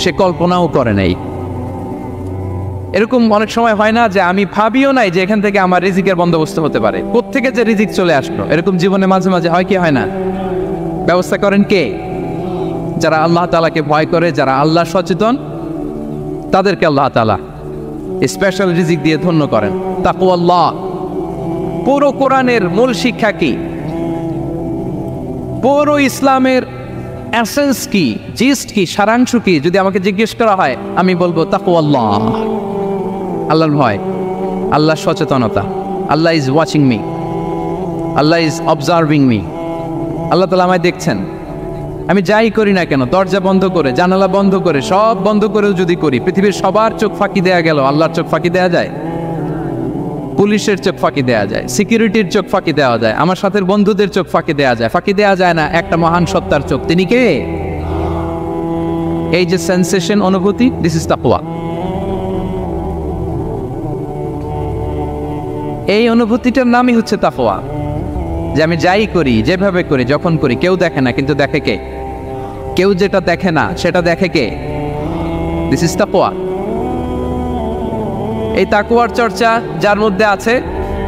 সে কল্পনাও করে নাই। এরকম অনেক সময় হয় না যে আমি ভাবিও নাই যে এখান থেকে আমার রিজিকের বন্দোবস্ত হতে পারে, কোত্থেকে যে রিজিক চলে আসলো, এরকম জীবনে মাঝে মাঝে হয় কি হয় না? ব্যবস্থা করেন কে? যারা আল্লাহ তাআলাকে ভয় করে, যারা আল্লাহ সচেতন, তাদেরকে আল্লাহ তাআলা স্পেশাল রিজিক দিয়ে ধন্য করেন। তাকওয়াল্লাহ। পুরো কোরআনের মূল শিক্ষা কি? পুরো ইসলামের এসেন্স কি, জিস্ট কি, সারাংশ কি যদি আমাকে জিজ্ঞেস করা হয়, আমি বলবো তাকওয়াল্লাহ, আল্লাহর ভয়, আল্লাহর সচেতনতা। Allah is watching me, Allah is observing me. আল্লাহ তাআলা আমায় দেখছেন। আমি যাই করি না কেন, দরজা বন্ধ করে, জানালা বন্ধ করে, সব বন্ধ করেও যদি করি, পৃথিবীর সবার চোখ ফাঁকি দেয়া গেল, আল্লাহর চোখ ফাঁকি দেয়া যায়? পুলিশের চোখ ফাঁকি দেয়া যায়, সিকিউরিটির চোখ ফাঁকি দেওয়া যায়, আমার সাথে বন্ধুদের চোখ ফাঁকি দেয়া যায়, ফাঁকি দেয়া যায় না একটা মহান সত্তার চোখ। তিনি কে? এই যে সেন্সেশন, অনুভূতি, দিস ইজ তাকওয়া। এই অনুভূতিটার নামই হচ্ছে তাকওয়া, যে আমি যাই করি, যেভাবে করি, যখন করি, কেউ দেখে না, কিন্তু দেখে কে? কেউ যেটা দেখে না সেটা দেখে কে? দিস ইজ তাকওয়া। এই তাকওয়ার চর্চা যার মধ্যে আছে,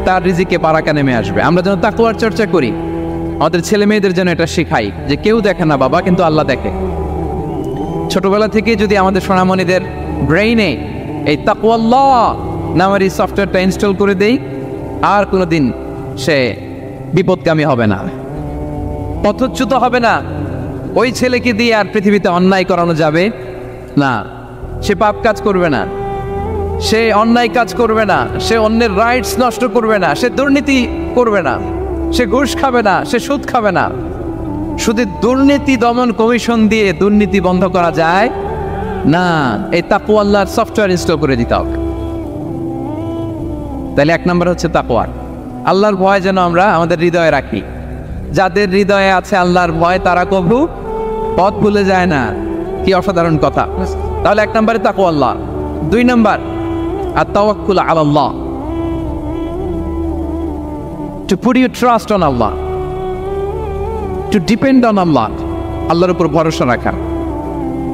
তার রিজিকে বারাকা নেমে আসবে। আমরা যেন তাকওয়ার চর্চা করি, আমাদের ছেলে মেয়েদের যেন এটা শেখাই যে কেউ দেখে না বাবা, কিন্তু আল্লাহ দেখে। ছোটবেলা থেকে যদি আমাদের সোনামণিদের ব্রেইনে এই তাকওয়াল্লাহ নামের এই সফটওয়্যারটা ইনস্টল করে দেই, আর কোনোদিন সে বিপদগামী হবে না, পথচ্যুত হবে না। ওই ছেলেকে দিয়ে আর পৃথিবীতে অন্যায় করানো যাবে না। সে পাপ কাজ করবে না, সে অন্যায় কাজ করবে না, সে অন্যের রাইটস নষ্ট করবে না, সে দুর্নীতি করবে না, সে ঘুষ খাবে না, সে সুদ খাবে না। শুধু দুর্নীতি দমন কমিশন দিয়ে দুর্নীতি বন্ধ করা যায় না, এই তাকওয়া আল্লাহর সফটওয়্যার ইনস্টল করে দিতে হবে। তাহলে এক নম্বর হচ্ছে তাকওয়া। আল্লাহর ভয় যেন আমরা আমাদের হৃদয়ে রাখি। যাদের হৃদয়ে আছে আল্লাহর ভয়, তারা কভু পথ ভুলে যায় না। কি অসাধারণ কথা! তাহলে এক নম্বরে তাকওয়া আল্লাহ। দুই নম্বর আত-তাওয়াক্কুল আলাল্লাহ, to put your trust on Allah, to depend on Allah, আল্লাহর উপর ভরসা রাখা।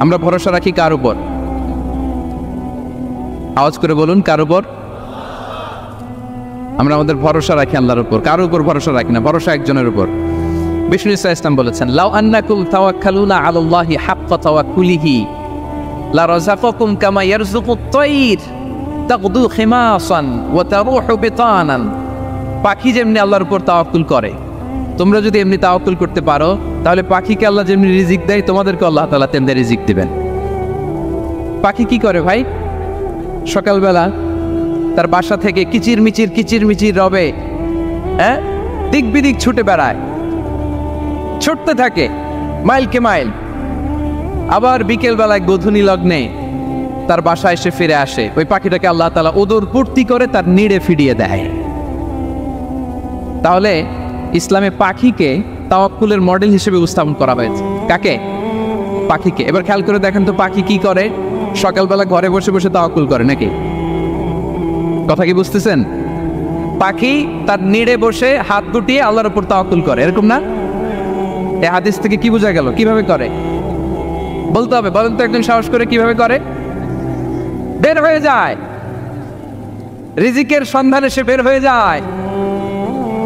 আমরা ভরসা রাখি কার উপর? আওয়াজ করে বলুন, কার উপর? আমরা আমাদের ভরসা রাখি আল্লাহর উপর, কার উপর ভরসা রাখি না, ভরসা একজনের উপর। বিষ্ণু ইসলাম বলেছেন, লাউ আন্নাকুম তাওয়াক্কালুনা আলাল্লাহি হাক্কা তাওয়াক্কুলিহি লা রাযাকাকুম কামা ইয়ারযুকুত তায়র তাগদু খিমাসান ওয়া তারুহু বিতানান। পাখি যেমনি আল্লাহর উপর তাওয়াক্কুল করে, তোমরা যদি এমনি তাওয়াক্কুল করতে পারো, তাহলে পাখিকে আল্লাহ যেমনি রিজিক দেয়, তোমাদেরকে আল্লাহ তাআলা তেমনি রিজিক দিবেন। পাখি কি করে ভাই? সকালবেলা তার বাসা থেকে কিচির মিচির রবে, হ্যাঁ, দিক বিদিক ছুটে বেড়ায়, ছুটতে থাকে মাইলকে মাইল। আবার বিকেল বেলায় গোধূলি লগ্নে তার বাসায় এসে ফিরে আসে। ওই পাখিটাকে আল্লাহ তাআলা ওদর পূর্তি করে তার নিড়ে ফিরিয়ে দেয়। তাহলে ইসলামে পাখিকে তাওয়াক্কুলের মডেল হিসেবে উপস্থাপন করা হয়েছে। কাকে? পাখিকে। এবার খেয়াল করে দেখেন তো, পাখি কি করে? সকালবেলা ঘরে বসে বসে তাওয়াক্কুল করে নাকি? কথা কি বুঝতেছেন? পাখি তার নিড়ে বসে হাত গুটিয়ে আল্লাহর উপর তাওয়াক্কুল করে, এরকম না? এই হাদিস থেকে কি বোঝা গেল? কিভাবে করে বলতে হবে, বলেন তো একজন সাহস করে কিভাবে করে? বের হয়ে যায়, রিজিকের সন্ধানে সে বের হয়ে যায়,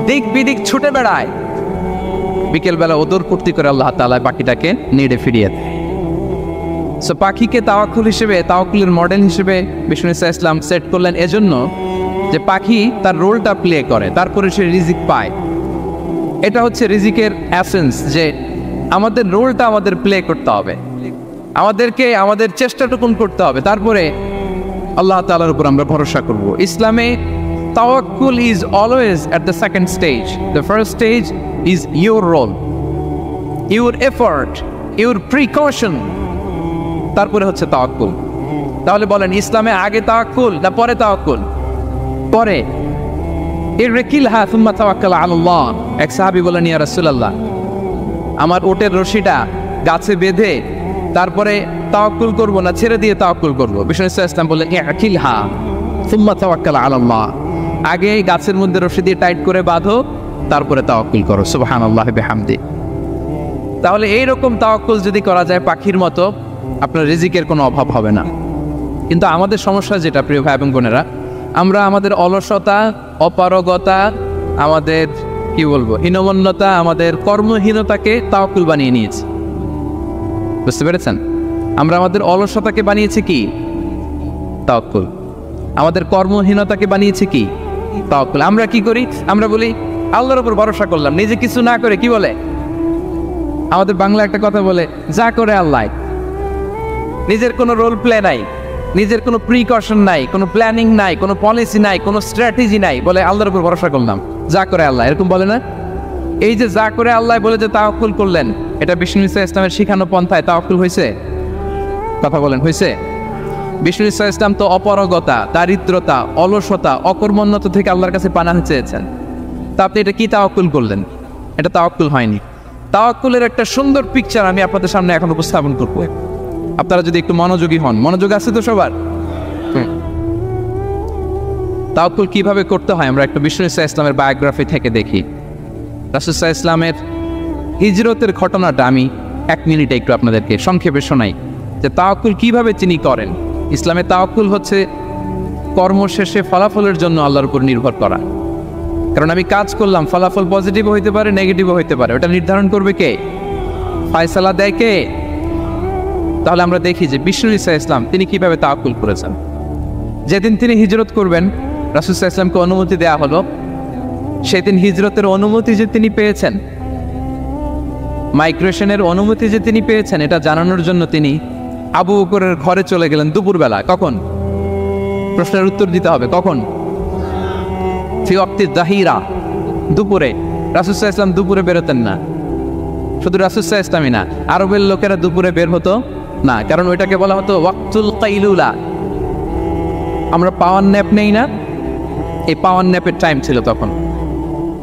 দিক বিদিক ছুটে বেড়ায়। বিকেলবেলা ওদর পূর্তি করে আল্লাহ তাআলা পাখিটাকে নিড়ে ফিরিয়ে দেয়। সো পাখিকে তাওয়াক্কুল হিসেবে, তাওয়াক্কুলের মডেল হিসেবে বিষ্ণু ইসলাম সেট করলেন এজন্য যে পাখি তার রোলটা প্লে করে, তারপরে সে রিজিক পায়। এটা হচ্ছে রিজিকের এসেন্স, যে আমাদের রোলটা আমাদের প্লে করতে হবে, আমাদেরকে আমাদের চেষ্টাটুকুন করতে হবে, তারপরে আল্লাহ তাআলার উপর আমরা ভরসা করব। ইসলামে তাওয়াক্কুল is always at the second stage. The first stage is your role, your effort, your precaution, তারপরে হচ্ছে তাওয়াক্কুল। তাহলে বলেন, ইসলামে আগে তাওয়াক্কুল না পরে তাওয়াক্কুল? পরে। ইরকিলহা সুম্মা তাওয়াক্কাল আলাল্লাহ। এক সাহাবী বলেন, ইয়া রাসূলুল্লাহ, আমার ওটের রশিটা গাছে বেঁধে তারপরে তাওয়াক্কুল করব না ছেড়ে দিয়ে তাওয়াক্কুল করব? বিষ্ণু ইসলাম বললেন, ইরকিলহা সুম্মা তাওয়াক্কাল আলাল্লাহ। আগে গাছের মধ্যে রশি দিয়ে টাইট করে বাঁধো, তারপরে তাওয়াক্কুল করো। সুবহানাল্লাহ বিহামদি। তাহলে এইরকম তাওয়াক্কুল যদি করা যায় পাখির মতো, আপনার রিজিকের কোনো অভাব হবে না। কিন্তু আমাদের সমস্যা যেটা, প্রিয় ভাই এবং বোনেরা, আমরা আমাদের অলসতা, অপারগতা, আমাদের কি বলবো হীনমন্যতা, আমাদের কর্মহীনতাকে তাওয়াক্কুল বানিয়ে নিয়েছি। বুঝতে পেরেছেন? আমরা আমাদের অলসতাকে বানিয়েছি কি? তাওয়াক্কুল। আমাদের কর্মহীনতাকে বানিয়েছি কি? তাওয়াক্কুল। আমরা কি করি? আমরা বলি আল্লাহর উপর ভরসা করলাম, নিজে কিছু না করে। কি বলে আমাদের বাংলা একটা কথা বলে, যা করে আল্লাহ। নিজের কোনো রোল প্লে নাই, নিজের কোনো প্রিকশন নাই, কোনো প্ল্যানিং নাই, কোনো পলিসি নাই, কোনো স্ট্র্যাটেজি নাই, বলে আল্লাহর উপর ভরসা করলাম, যা করে আল্লাহ। এরকম বলে না? এই যে যা করে আল্লাহ বলে যে তাওয়াক্কুল করলেন, এটা বিষ্ণু ঈসা ইসলামের শিখানো পন্থায় তাওয়াক্কুল হয়েছে? কথা বলেন, হয়েছে? বিষ্ণু ঈসা ইসলাম তো অপারগতা, দারিদ্রতা, অলসতা, অকর্মণ্যতা থেকে আল্লাহর কাছে পানাহ চেয়েছেন। তা আপনি এটা কি তাওয়াক্কুল করলেন? এটা তাওয়াক্কুল হয়নি। তাওয়াক্কুলের একটা সুন্দর পিকচার আমি আপনাদের সামনে এখন উপস্থাপন করব। আপনারা যদি একটু মনোযোগী হন। মনোযোগ আছে তো সবার? তাওয়াক্কুল কিভাবে করতে হয় আমরা একটু বিষ্ণু ঈসা ইসলামের বায়োগ্রাফি থেকে দেখি। রাসূল সাল্লাল্লাহু আলাইহি ইসলামের হিজরতের ঘটনাটা আমি 1 মিনিটে একটু আপনাদেরকে সংক্ষেপে শোনাই, যে তাওয়াক্কুল কিভাবে তিনি করেন। ইসলামে তাওয়াক্কুল হচ্ছে কর্মশেষে ফলাফলের জন্য আল্লাহর উপর নির্ভর করা। কারণ আমি কাজ করলাম, ফলাফল পজিটিভ হইতে পারে, নেগেটিভও হইতে পারে, ওটা নির্ধারণ করবে কে? ফায়সালা দেয় কে? তাহলে আমরা দেখি যে বিষ্ণু ঈসা ইসলাম তিনি কিভাবে তাওয়াক্কুল করেছেন। যেদিন তিনি হিজরত করবেন, রাসূল সাল্লাল্লাহু আলাইহি ওয়াসাল্লামকে অনুমতি দেয়া হলো, সেদিন হিজরতের অনুমতি যে তিনি পেয়েছেন, মাইগ্রেশনের অনুমতি যে তিনি পেয়েছেন, এটা জানানোর জন্য তিনি আবু বকরের ঘরে চলে গেলেন দুপুরবেলা। কখন? প্রশ্নের উত্তর দিতে হবে। কখন? ফি ওয়াক্তি যাহিরা, দুপুরে। রাসূল সাল্লাল্লাহু আলাইহি ওয়াসাল্লাম দুপুরে বেরোতেন না। শুধু রাসূল সাল্লাল্লাহু আলাইহি ওয়াসাল্লামই না, আরবের লোকেরা দুপুরে বের হতো না, কারণ ওইটাকে বলা হতো ওয়াক্তুল কাইলুলা। আমরা পাওয়ার ন্যাপ নেই না, এই পাওয়ার ন্যাপের টাইম ছিল তখন।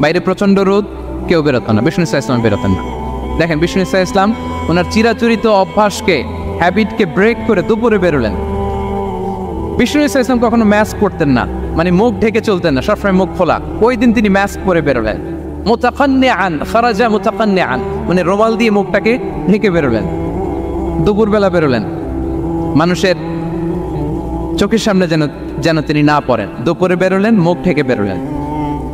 বাইরে প্রচণ্ড রোদ, কেউ বেরোতো না, বিষ্ণু ঈসা ইসলাম বেরোতেন না। দেখেন বিষ্ণু ঈসা ইসলাম ওনার চিরাচরিত অভ্যাসকে, হ্যাবিটকে ব্রেক করে দুপুরে বেরোলেন। বিষ্ণু ঈসা ইসলাম কখনো ম্যাস্ক পরতেন না, মানে মুখ ঢেকে চলতেন না, সবসময় মুখ খোলা। ওই দিন তিনি ম্যাস্ক পরে বেরোলেন। মুতাকান্নিআন, খারাজা মুতাকান্নিআন, মানে রুমাল দিয়ে মুখটাকে ঢেকে বেরোলেন। দুপুরবেলা বেরোলেন, মানুষের চোখের সামনে যেন তিনি না পড়েন। দুপুরে বেরোলেন, মুখ ঢেকে বেরোলেন।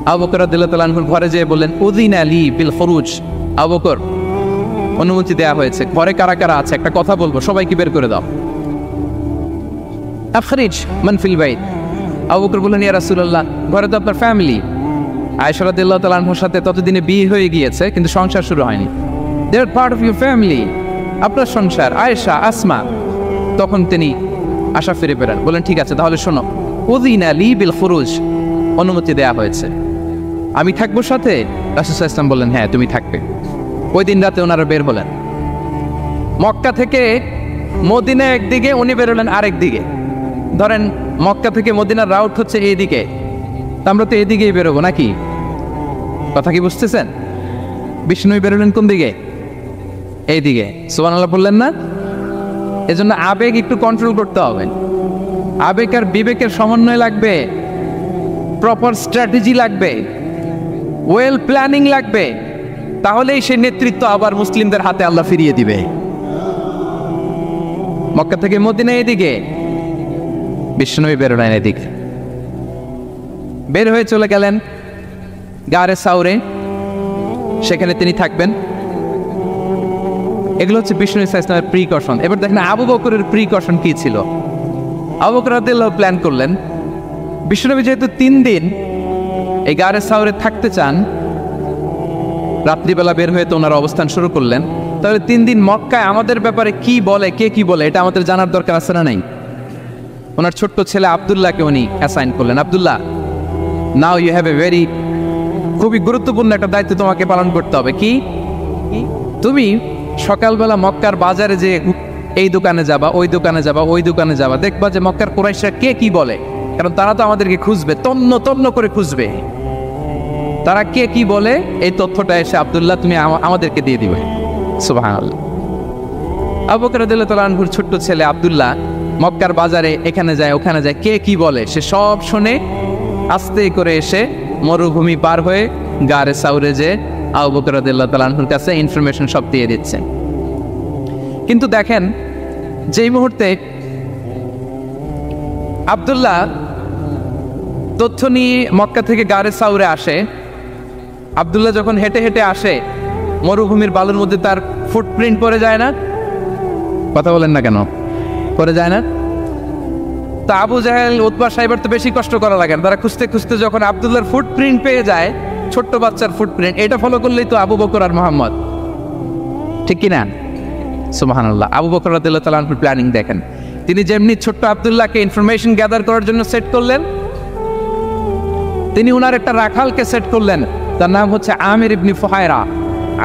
আবু বকর রাদিয়াল্লাহু তাআলা আনহুর ঘরে যেয়ে বললেন, উযিনা লি বিল খুরুজ। আবু বকর, অনুমতি দেয়া হয়েছে, ঘরে কারা কারা আছে একটা কথা বলবো, সবাইকে বের করে দাও। আখরিজ মান ফিল বাইত। আবু বকর বললেন, ইয়া রাসূলুল্লাহ, ঘরে তো আপনার ফ্যামিলি। আয়েশা রাদিয়াল্লাহু তাআলা আনহার সাথে ততদিনে বিয়ে হয়ে গিয়েছে, কিন্তু সংসার শুরু হয়নি। দে আর পার্ট অফ ইউর ফ্যামিলি, আপনার সংসার, আয়েশা, আসমা। তখন তিনি আশা ফিরে পেলেন, বলেন ঠিক আছে তাহলে শোনো, উযিনা লি বিল খুরুজ, অনুমতি দেয়া হয়েছে, আমি থাকবো সাথে? রাসূল সাল্লাল্লাহু আলাইহি ওয়াসাল্লাম বললেন, হ্যাঁ তুমি থাকবে। ওই দিন রাতে ওনারা বের হলেন। মক্কা থেকে মদিনা একদিকে, উনি বেরোলেন আরেক দিকে। ধরেন মক্কা থেকে মদিনার রাউট হচ্ছে এইদিকে, আমরা তো এদিকেই বেরোবো নাকি? কথা কি বুঝতেছেন? বিষ্ণু বেরোলেন কোন দিকে? এইদিকে। সুবহানাল্লাহ বললেন না? এজন্য আবেগ একটু কন্ট্রোল করতে হবে। আবেগ আর বিবেকের সমন্বয় লাগবে, প্রপার স্ট্র্যাটেজি লাগবে, ওয়েল প্ল্যানিং লাগবে, তাহলেই সেই নেতৃত্ব আবার মুসলিমদের হাতে আল্লাহ ফিরিয়ে দিবে। মক্কা থেকে মদিনা এদিকে, বিষ্ণু বেরোলেন এদিকে। বের হয়ে চলে গেলেন গারে সাউরে, সেখানে তিনি থাকবেন। এগুলো হচ্ছে বিষ্ণু ঈসা ইসলামের প্রিকশন। এবার দেখেন আবু বকরের প্রিকশন কি ছিল। আবু বকর রাদিয়াল্লাহু প্ল্যান করলেন, বিষ্ণুনবী যেহেতু 3 দিন এই গারে সাউরে থাকতে চান, রাত্রিবেলা বের হয়ে তো ওনারা অবস্থান শুরু করলেন, তাহলে 3 দিন মক্কায় আমাদের ব্যাপারে কি বলে, কে কি বলে, এটা আমাদের জানার দরকার আছে না নাই? ওনার ছোট্ট ছেলে আব্দুল্লাহকে উনি অ্যাসাইন করলেন। Abdullah, now you have a very, খুবই গুরুত্বপূর্ণ একটা দায়িত্ব তোমাকে পালন করতে হবে। কি? তুমি সকালবেলা মক্কার বাজারে যে এই দোকানে যাবা, ওই দোকানে যাবা, ওই দোকানে যাবা, দেখবা যে মক্কার কুরাইশরা কে কি বলে, কারণ তারা তো আমাদেরকে খুঁজবে, তন্ন তন্ন করে খুঁজবে। তারা কে কি বলে এই তথ্যটা এসে আব্দুল্লাহ তুমি আমাদেরকে দিয়ে দিবে। সুবহানাল্লাহ। আবু বকর রাদিয়াল্লাহু তাআলা আনহুর ছোট্ট ছেলে আব্দুল্লাহ মক্কার বাজারে এখানে যায় ওখানে যায়, কে কি বলে সে সব শুনে আস্তে করে এসে মরুভূমি পার হয়ে গারে সাউরে যে আবু বকর রাদিয়াল্লাহু তাআলা আনহুর কাছে ইনফরমেশন সব দিয়ে দিচ্ছেন। কিন্তু দেখেন যেই মুহূর্তে আব্দুল্লাহ তথ্য নিয়ে মক্কা থেকে গারে সাউরে আসে। আব্দুল্লাহ যখন হেঁটে হেঁটে আসে, মরুভূমির বালুর মধ্যে তার ফুটপ্রিন্ট পড়ে যায় না? কথা বলেন না কেন? পড়ে যায় না? তা আবু জাহেল, উতবা সাহেবের তো বেশি কষ্ট করা লাগে না। তারা খুঁজতে খুঁজতে যখন আব্দুল্লাহর ফুটপ্রিন্ট পেয়ে যায়, ছোট্ট বাচ্চার ফুটপ্রিন্ট, এটা ফলো করলেই তো আবু বকর আর মোহাম্মদ, ঠিক কিনা? সুবহানাল্লাহ। আবু বকর রাদিয়াল্লাহু তাআলা আনহুর প্ল্যানিং দেখেন। তিনি যেমনি ছোট্ট আব্দুল্লাহকে ইনফরমেশন গ্যাদার করার জন্য সেট করলেন, তিনি উনার একটা রাখালকে সেট করলেন, তার নাম হচ্ছে আমির ইবনে ফুহায়রা।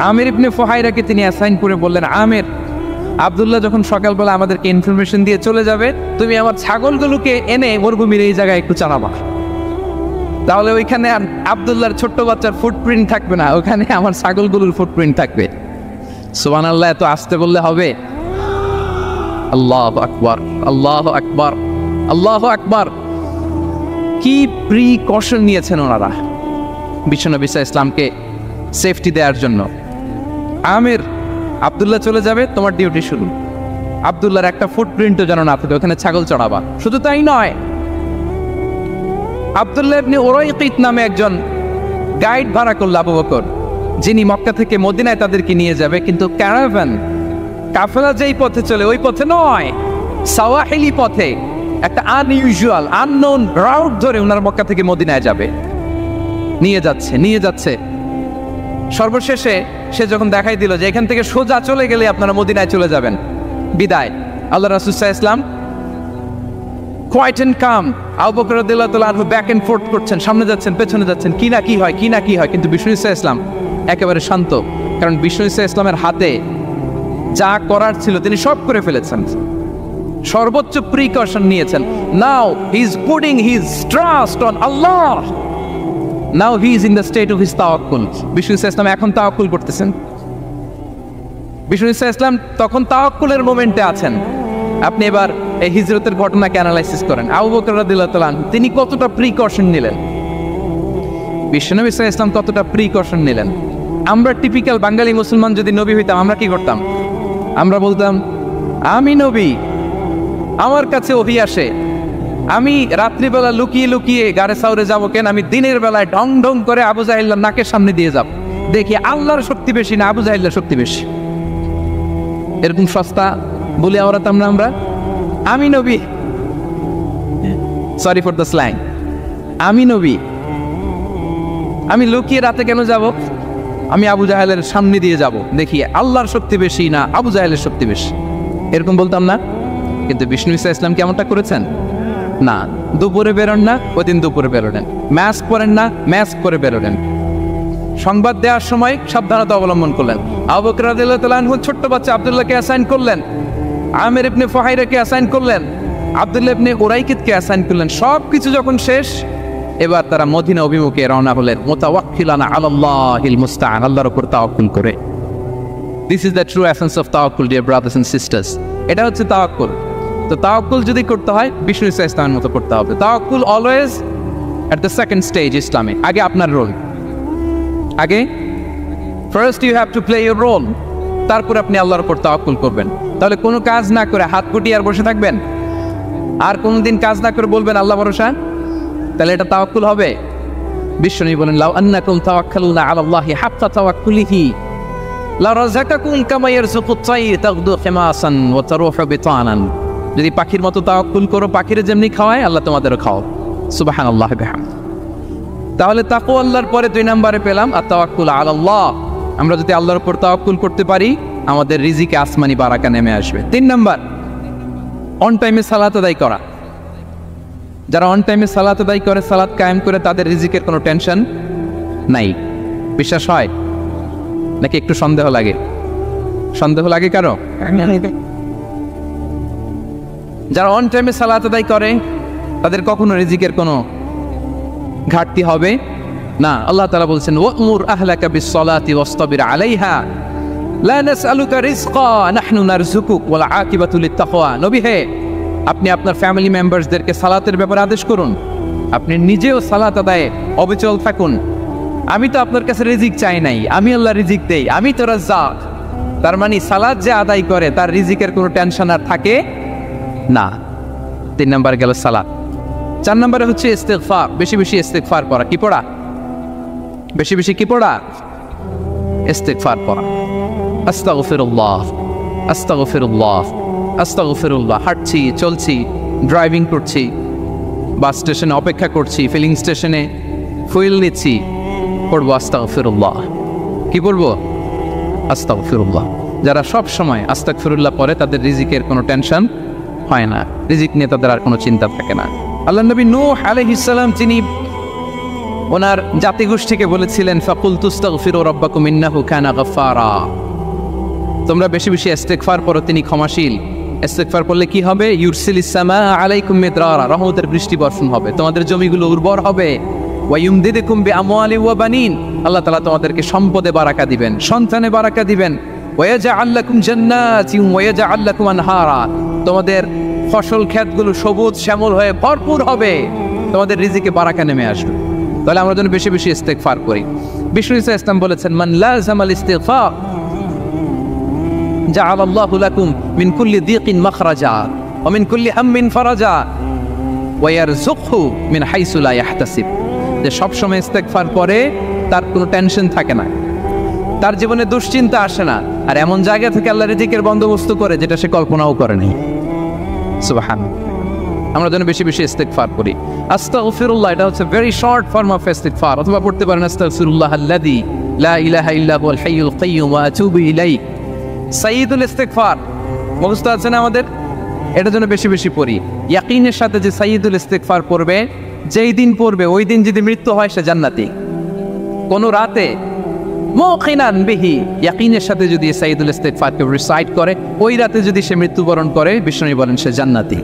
আমির ইবনে ফুহায়রাকে তিনি অ্যাসাইন করে বললেন, আমির, আব্দুল্লাহ যখন সকালবেলা আমাদেরকে ইনফরমেশন দিয়ে চলে যাবে, তুমি আমার ছাগলগুলোকে এনে মরুভূমির এই জায়গায় একটু চালাবা। তাহলে ওইখানে আর আব্দুল্লাহর ছোট্ট বাচ্চার ফুটপ্রিন্ট থাকবে না, ওখানে আমার ছাগলগুলোর ফুটপ্রিন্ট থাকবে। সুবহানাল্লাহ। এত আসতে বললে হবে? আল্লাহু আকবার, আল্লাহু আকবার, আল্লাহু আকবার। কি প্রিকশন নিয়েছেন ওনারা বিশ্বনবী সাল্লাল্লাহু আলাইহি ইসলামকে সেফটি দেওয়ার জন্য। আমির, আব্দুল্লাহ চলে যাবে, তোমার ডিউটি শুরু। আব্দুল্লাহর একটা ফুটপ্রিন্টও যেন না থাকে, ওখানে ছাগল চড়াবা। শুধু তাই নয়, আব্দুল্লাহ ইবনে উরাইকিত নামে একজন গাইড ভাড়া করল আবু বকর, যিনি মক্কা থেকে মদিনায় তাদেরকে নিয়ে যাবে। কিন্তু ক্যারাভান, কাফেলা যেই পথে চলে ওই পথে নয়, সাওয়াহিলি পথে, একটা আনইউজুয়াল আননোন রাউট ধরে ওনার মক্কা থেকে মদিনায় যাবে। নিয়ে যাচ্ছে। সর্বশেষে সে যখন দেখাই দিল যে এখান থেকে সোজা চলে গেলে আপনারা মদিনায় চলে যাবেন, বিদায়। আল্লাহ রাসূল সাল্লাল্লাহু আলাইহি ওয়াসাল্লাম কোয়াইট এন্ড কাম, আবু বকর রাদিয়াল্লাহু তাআলা আনহু ব্যাক এন্ড ফোর্থ করছেন, সামনে যাচ্ছেন, পেছনে যাচ্ছেন, কি না কি হয়। কিন্তু বিষ্ণু সাল্লাল্লাহু আলাইহি ওয়াসাল্লাম একেবারে শান্ত, কারণ বিষ্ণু সাল্লাল্লাহু আলাইহি ওয়াসাল্লামের হাতে যা করার ছিল তিনি সব করে ফেলেছেন, সর্বোচ্চ প্রিকশন নিয়েছেন। Now he is putting his trust on Allah, now he is in the state of his তাওয়াক্কুল। বিষ্ণু সাল্লাল্লাহু আলাইহি ওয়াসাল্লাম এখন তাওয়াক্কুল করতেছেন। বিষ্ণু সাল্লাল্লাহু আলাইহি ওয়াসাল্লাম তখন তাওয়াক্কুলের মোমেন্টে আছেন। আপনি এবার এই হিজরতের ঘটনাকে অ্যানালাইসিস করেন। আবু বকর রাদিয়াল্লাহু তাআলা আনহু তিনি কতটা প্রিকশন নিলেন, বিশ্বনবী সাল্লাল্লাহু আলাইহি ওয়াসাল্লাম কতটা প্রিকশন নিলেন। আমরা টিপিক্যাল বাঙালি মুসলমান যদি নবী হইতাম, আমরা কি করতাম? আমরা বলতাম, আমি নবী, আমার কাছে ওহী আসে, আমি রাত্রিবেলা লুকিয়ে লুকিয়ে গারে সাউরে যাবো কেন? আমি দিনের বেলায় ঢং ঢং করে আবু জাহেলের নাকের সামনে দিয়ে যাব, দেখি আল্লাহর শক্তি বেশি না আবু জাহেলের শক্তি বেশি। এরকম সস্তা বলে আওড়াতাম না আমরা? আমি নবী, সরি ফর দ্য স্ল্যাং, আমি নবী, আমি লুকিয়ে রাতে কেন যাব? আমি আবু জাহেলের সামনে দিয়ে যাব, দেখি আল্লাহর শক্তি বেশি না আবু জাহেলের শক্তি বেশি। এরকম বলতাম না? কিন্তু বিষ্ণু ঈসা ইসলাম কেমনটা করেছেন? না, দুপুরে বেরোন না, ওই দিন দুপুরে বেরোলেন। মাস্ক পরেন না, মাস্ক পরে বেরোলেন। সংবাদ দেওয়ার সময় সাবধানতা অবলম্বন করলেন। আবু বকর রাদিয়াল্লাহু তাআলা আনহু ছোট্ট বাচ্চা আব্দুল্লাহকে অ্যাসাইন করলেন, আমির ইবনে ফুহায়রাকে অ্যাসাইন করলেন, আব্দুল্লাহ ইবনে উরাইকিতকে অ্যাসাইন করলেন। সব কিছু যখন শেষ, এবার তারা মদিনা অভিমুখে রওনা হলেন, মুতাওয়াক্কিলানা আলাল্লাহিল মুস্তাআন, আল্লাহর উপর তাওয়াক্কুল করে। This is the true essence of তাওয়াক্কুল, ডিয়ার ব্রাদার্স এন্ড সিস্টার্স। এটা হচ্ছে তাওয়াক্কুল। তো তাওয়াক্কুল যদি করতে হয় বিষ্ণু ঈসা ইসলামের মতো করতে হবে। তাওয়াক্কুল always at the second stage ইসলামে। আগে আপনার রোল, আগে first you have to play your role, তারপর আপনি আল্লাহর উপর তাওয়াক্কুল করবেন। তাহলে কোনো কাজ না করে হাত গুটিয়ে আর বসে থাকবেন, আর কোনোদিন কাজ না করে বলবেন আল্লাহ ভরসা, তাহলে এটা তাওয়াক্কুল হবে? বিশ্বনবী বলেন, লাউ আন্নাকুম তাওয়াক্কালুনা আলাল্লাহি হাক্কা তাওয়াক্কুলিহি লারাযাকাকুম কামা ইয়ারযুকুত তায়র তাগদু খিমাসান ওয়া তারুহু বিতানান। যদি পাখির মতো তাওয়াক্কুল করো, পাখিরে যেমনি খাওয়ায় আল্লাহ তোমাদেরও খাওয়াও। সুবহানাল্লাহ বিহামদ। তাহলে তাকওয়া আল্লাহর পরে 2 নম্বরে পেলাম আর তাওয়াক্কুল আলাল্লাহ। আমরা যদি আল্লাহর উপর তাওয়াক্কুল করতে পারি, আমাদের রিজিকে আসমানি বারাকা নেমে আসবে। 3 নম্বর, অন টাইমে সালাত আদায় করা। যারা অন টাইমে সালাত আদায় করে, সালাত কায়েম করে, তাদের রিজিকের কোনো টেনশন নাই। বিশ্বাস হয় নাকি একটু সন্দেহ লাগে? সন্দেহ লাগে কারো? যারা অন টাইমে সালাত আদায় করে, তাদের কখনো রিজিকের কোনো ঘাটতি হবে না। আল্লাহ তাআলা বলছেন, ওয়া'মুর আহলাকা বিস-সালাতি ওয়াসতাবির আলাইহা লা নাসআলুকা রিজকা নাহনু নারযুকুক ওয়াল আকিবাতু লিত-তাকওয়া। নবী হে, আপনি আপনার ফ্যামিলি মেম্বারসদেরকে সালাতের ব্যাপারে আদেশ করুন, আপনি নিজেও সালাত আদায়ে অবিচল থাকুন। আমি তো আপনার কাছে রিজিক চাই নাই, আমি আল্লাহ রিজিক দেই, আমি তো রাজ্জাক। তার মানে সালাত যে আদায় করে তার রিজিকের কোনো টেনশন আর থাকে না। 3 নাম্বার গেল সালাত। 4 নম্বরে হচ্ছে ইস্তিগফার, বেশি বেশি ইস্তিগফার পড়া। কি পড়া? বেশি বেশি কি পড়া? ইস্তিগফার পড়া। আস্তাগফিরুল্লাহ, আস্তাগফিরুল্লাহ, আস্তাগফিরুল্লাহ। হাঁটছি, চলছি, ড্রাইভিং করছি, বাস স্টেশনে অপেক্ষা করছি, ফিলিং স্টেশনে ফুয়েল নিচ্ছি, পড়বো আস্তাগফিরুল্লাহ। কি পড়বো? আস্তাগফিরুল্লাহ। যারা সব সময় আস্তাগফিরুল্লাহ পড়ে তাদের রিজিকের কোনো টেনশন হয় না, রিজিক নিয়ে তাদের আর কোনো চিন্তা থাকে না। আল্লাহ নবী নূহ আলাইহিস সালাম তিনি ওনার জাতিগোষ্ঠীকে বলেছিলেন, ফাকুলতু আস্তাগফিরু রাব্বাকুম ইন্নাহু কানা গাফফারা। তোমরা বেশি বেশি ইস্তিগফার পড়ো, তিনি ক্ষমাশীল। ইস্তিগফার পড়লে কি হবে? ইউরসিলিস সামা আলাইকুম মিদরারা, রহমতের বৃষ্টি বর্ষণ হবে, তোমাদের জমিগুলো উর্বর হবে। ওয়া ইউমদিদুকুম বিআমওয়ালি ওয়া বানিন, আল্লাহ তাআলা তোমাদেরকে সম্পদে বারাকা দিবেন, সন্তানে বারাকা দিবেন। ওয়া ইয়াজআল লাকুম জান্নাতিন ওয়া ইয়াজআল লাকুম আনহারা, তোমাদের ফসল ক্ষেতগুলো সবুজ শ্যামল হয়ে ভরপুর হবে, তোমাদের রিজিকে বারাকা নেমে আসবে। তাহলে আমরা যেন বেশি বেশি ইস্তিগফার করি। বিষ্ণু ইসা ইসলাম বলেছেন, মান লাযামাল ইস্তিগফার জাআলাল্লাহু লাকুম মিন কুল্লি দিকিন মাখরাজা ওয়া মিন কুল্লি হাম্মিন ফারাজা ওয়া ইয়ারযুকহু মিন হাইসু লা ইয়াহতাসিব। যে সবসময় ইস্তিগফার করে তার কোনো টেনশন থাকে না, তার জীবনে দুশ্চিন্তা আসে না, আর এমন জায়গা থেকে আল্লাহ রিজিকের বন্দোবস্ত করে যেটা সে কল্পনাও করেনি। সুবহানাল্লাহ। আমরা যেন বেশি বেশি ইস্তিগফার করি। আস্তাগফিরুল্লাহ, এটা হচ্ছে ভেরি শর্ট ফর্ম অফ ইস্তিগফার। অথবা পড়তে পারেন আস্তাগফিরুল্লাহ আল্লাযী লা ইলাহা ইল্লা হুয়াল হাইয়ুল কাইয়্যুম ওয়া আতুবু ইলাইহি। সাইয়্যিদুল ইস্তিগফার মুখস্থ আছে না আমাদের? এটা যেন বেশি বেশি পড়ি। ইয়াকিনের সাথে যে সাইয়্যিদুল ইস্তিগফার পড়বে, যেই দিন পড়বে ওই দিন যদি মৃত্যু হয় সে জান্নাতি। কোন রাতে মুকিনান বিহি, ইয়াকিনের সাথে যদি সাইয়্যিদুল ইস্তিগফারকে রিসাইট করে, ওই রাতে যদি সে মৃত্যুবরণ করে, বিষ্ণু বলেন সে জান্নাতি।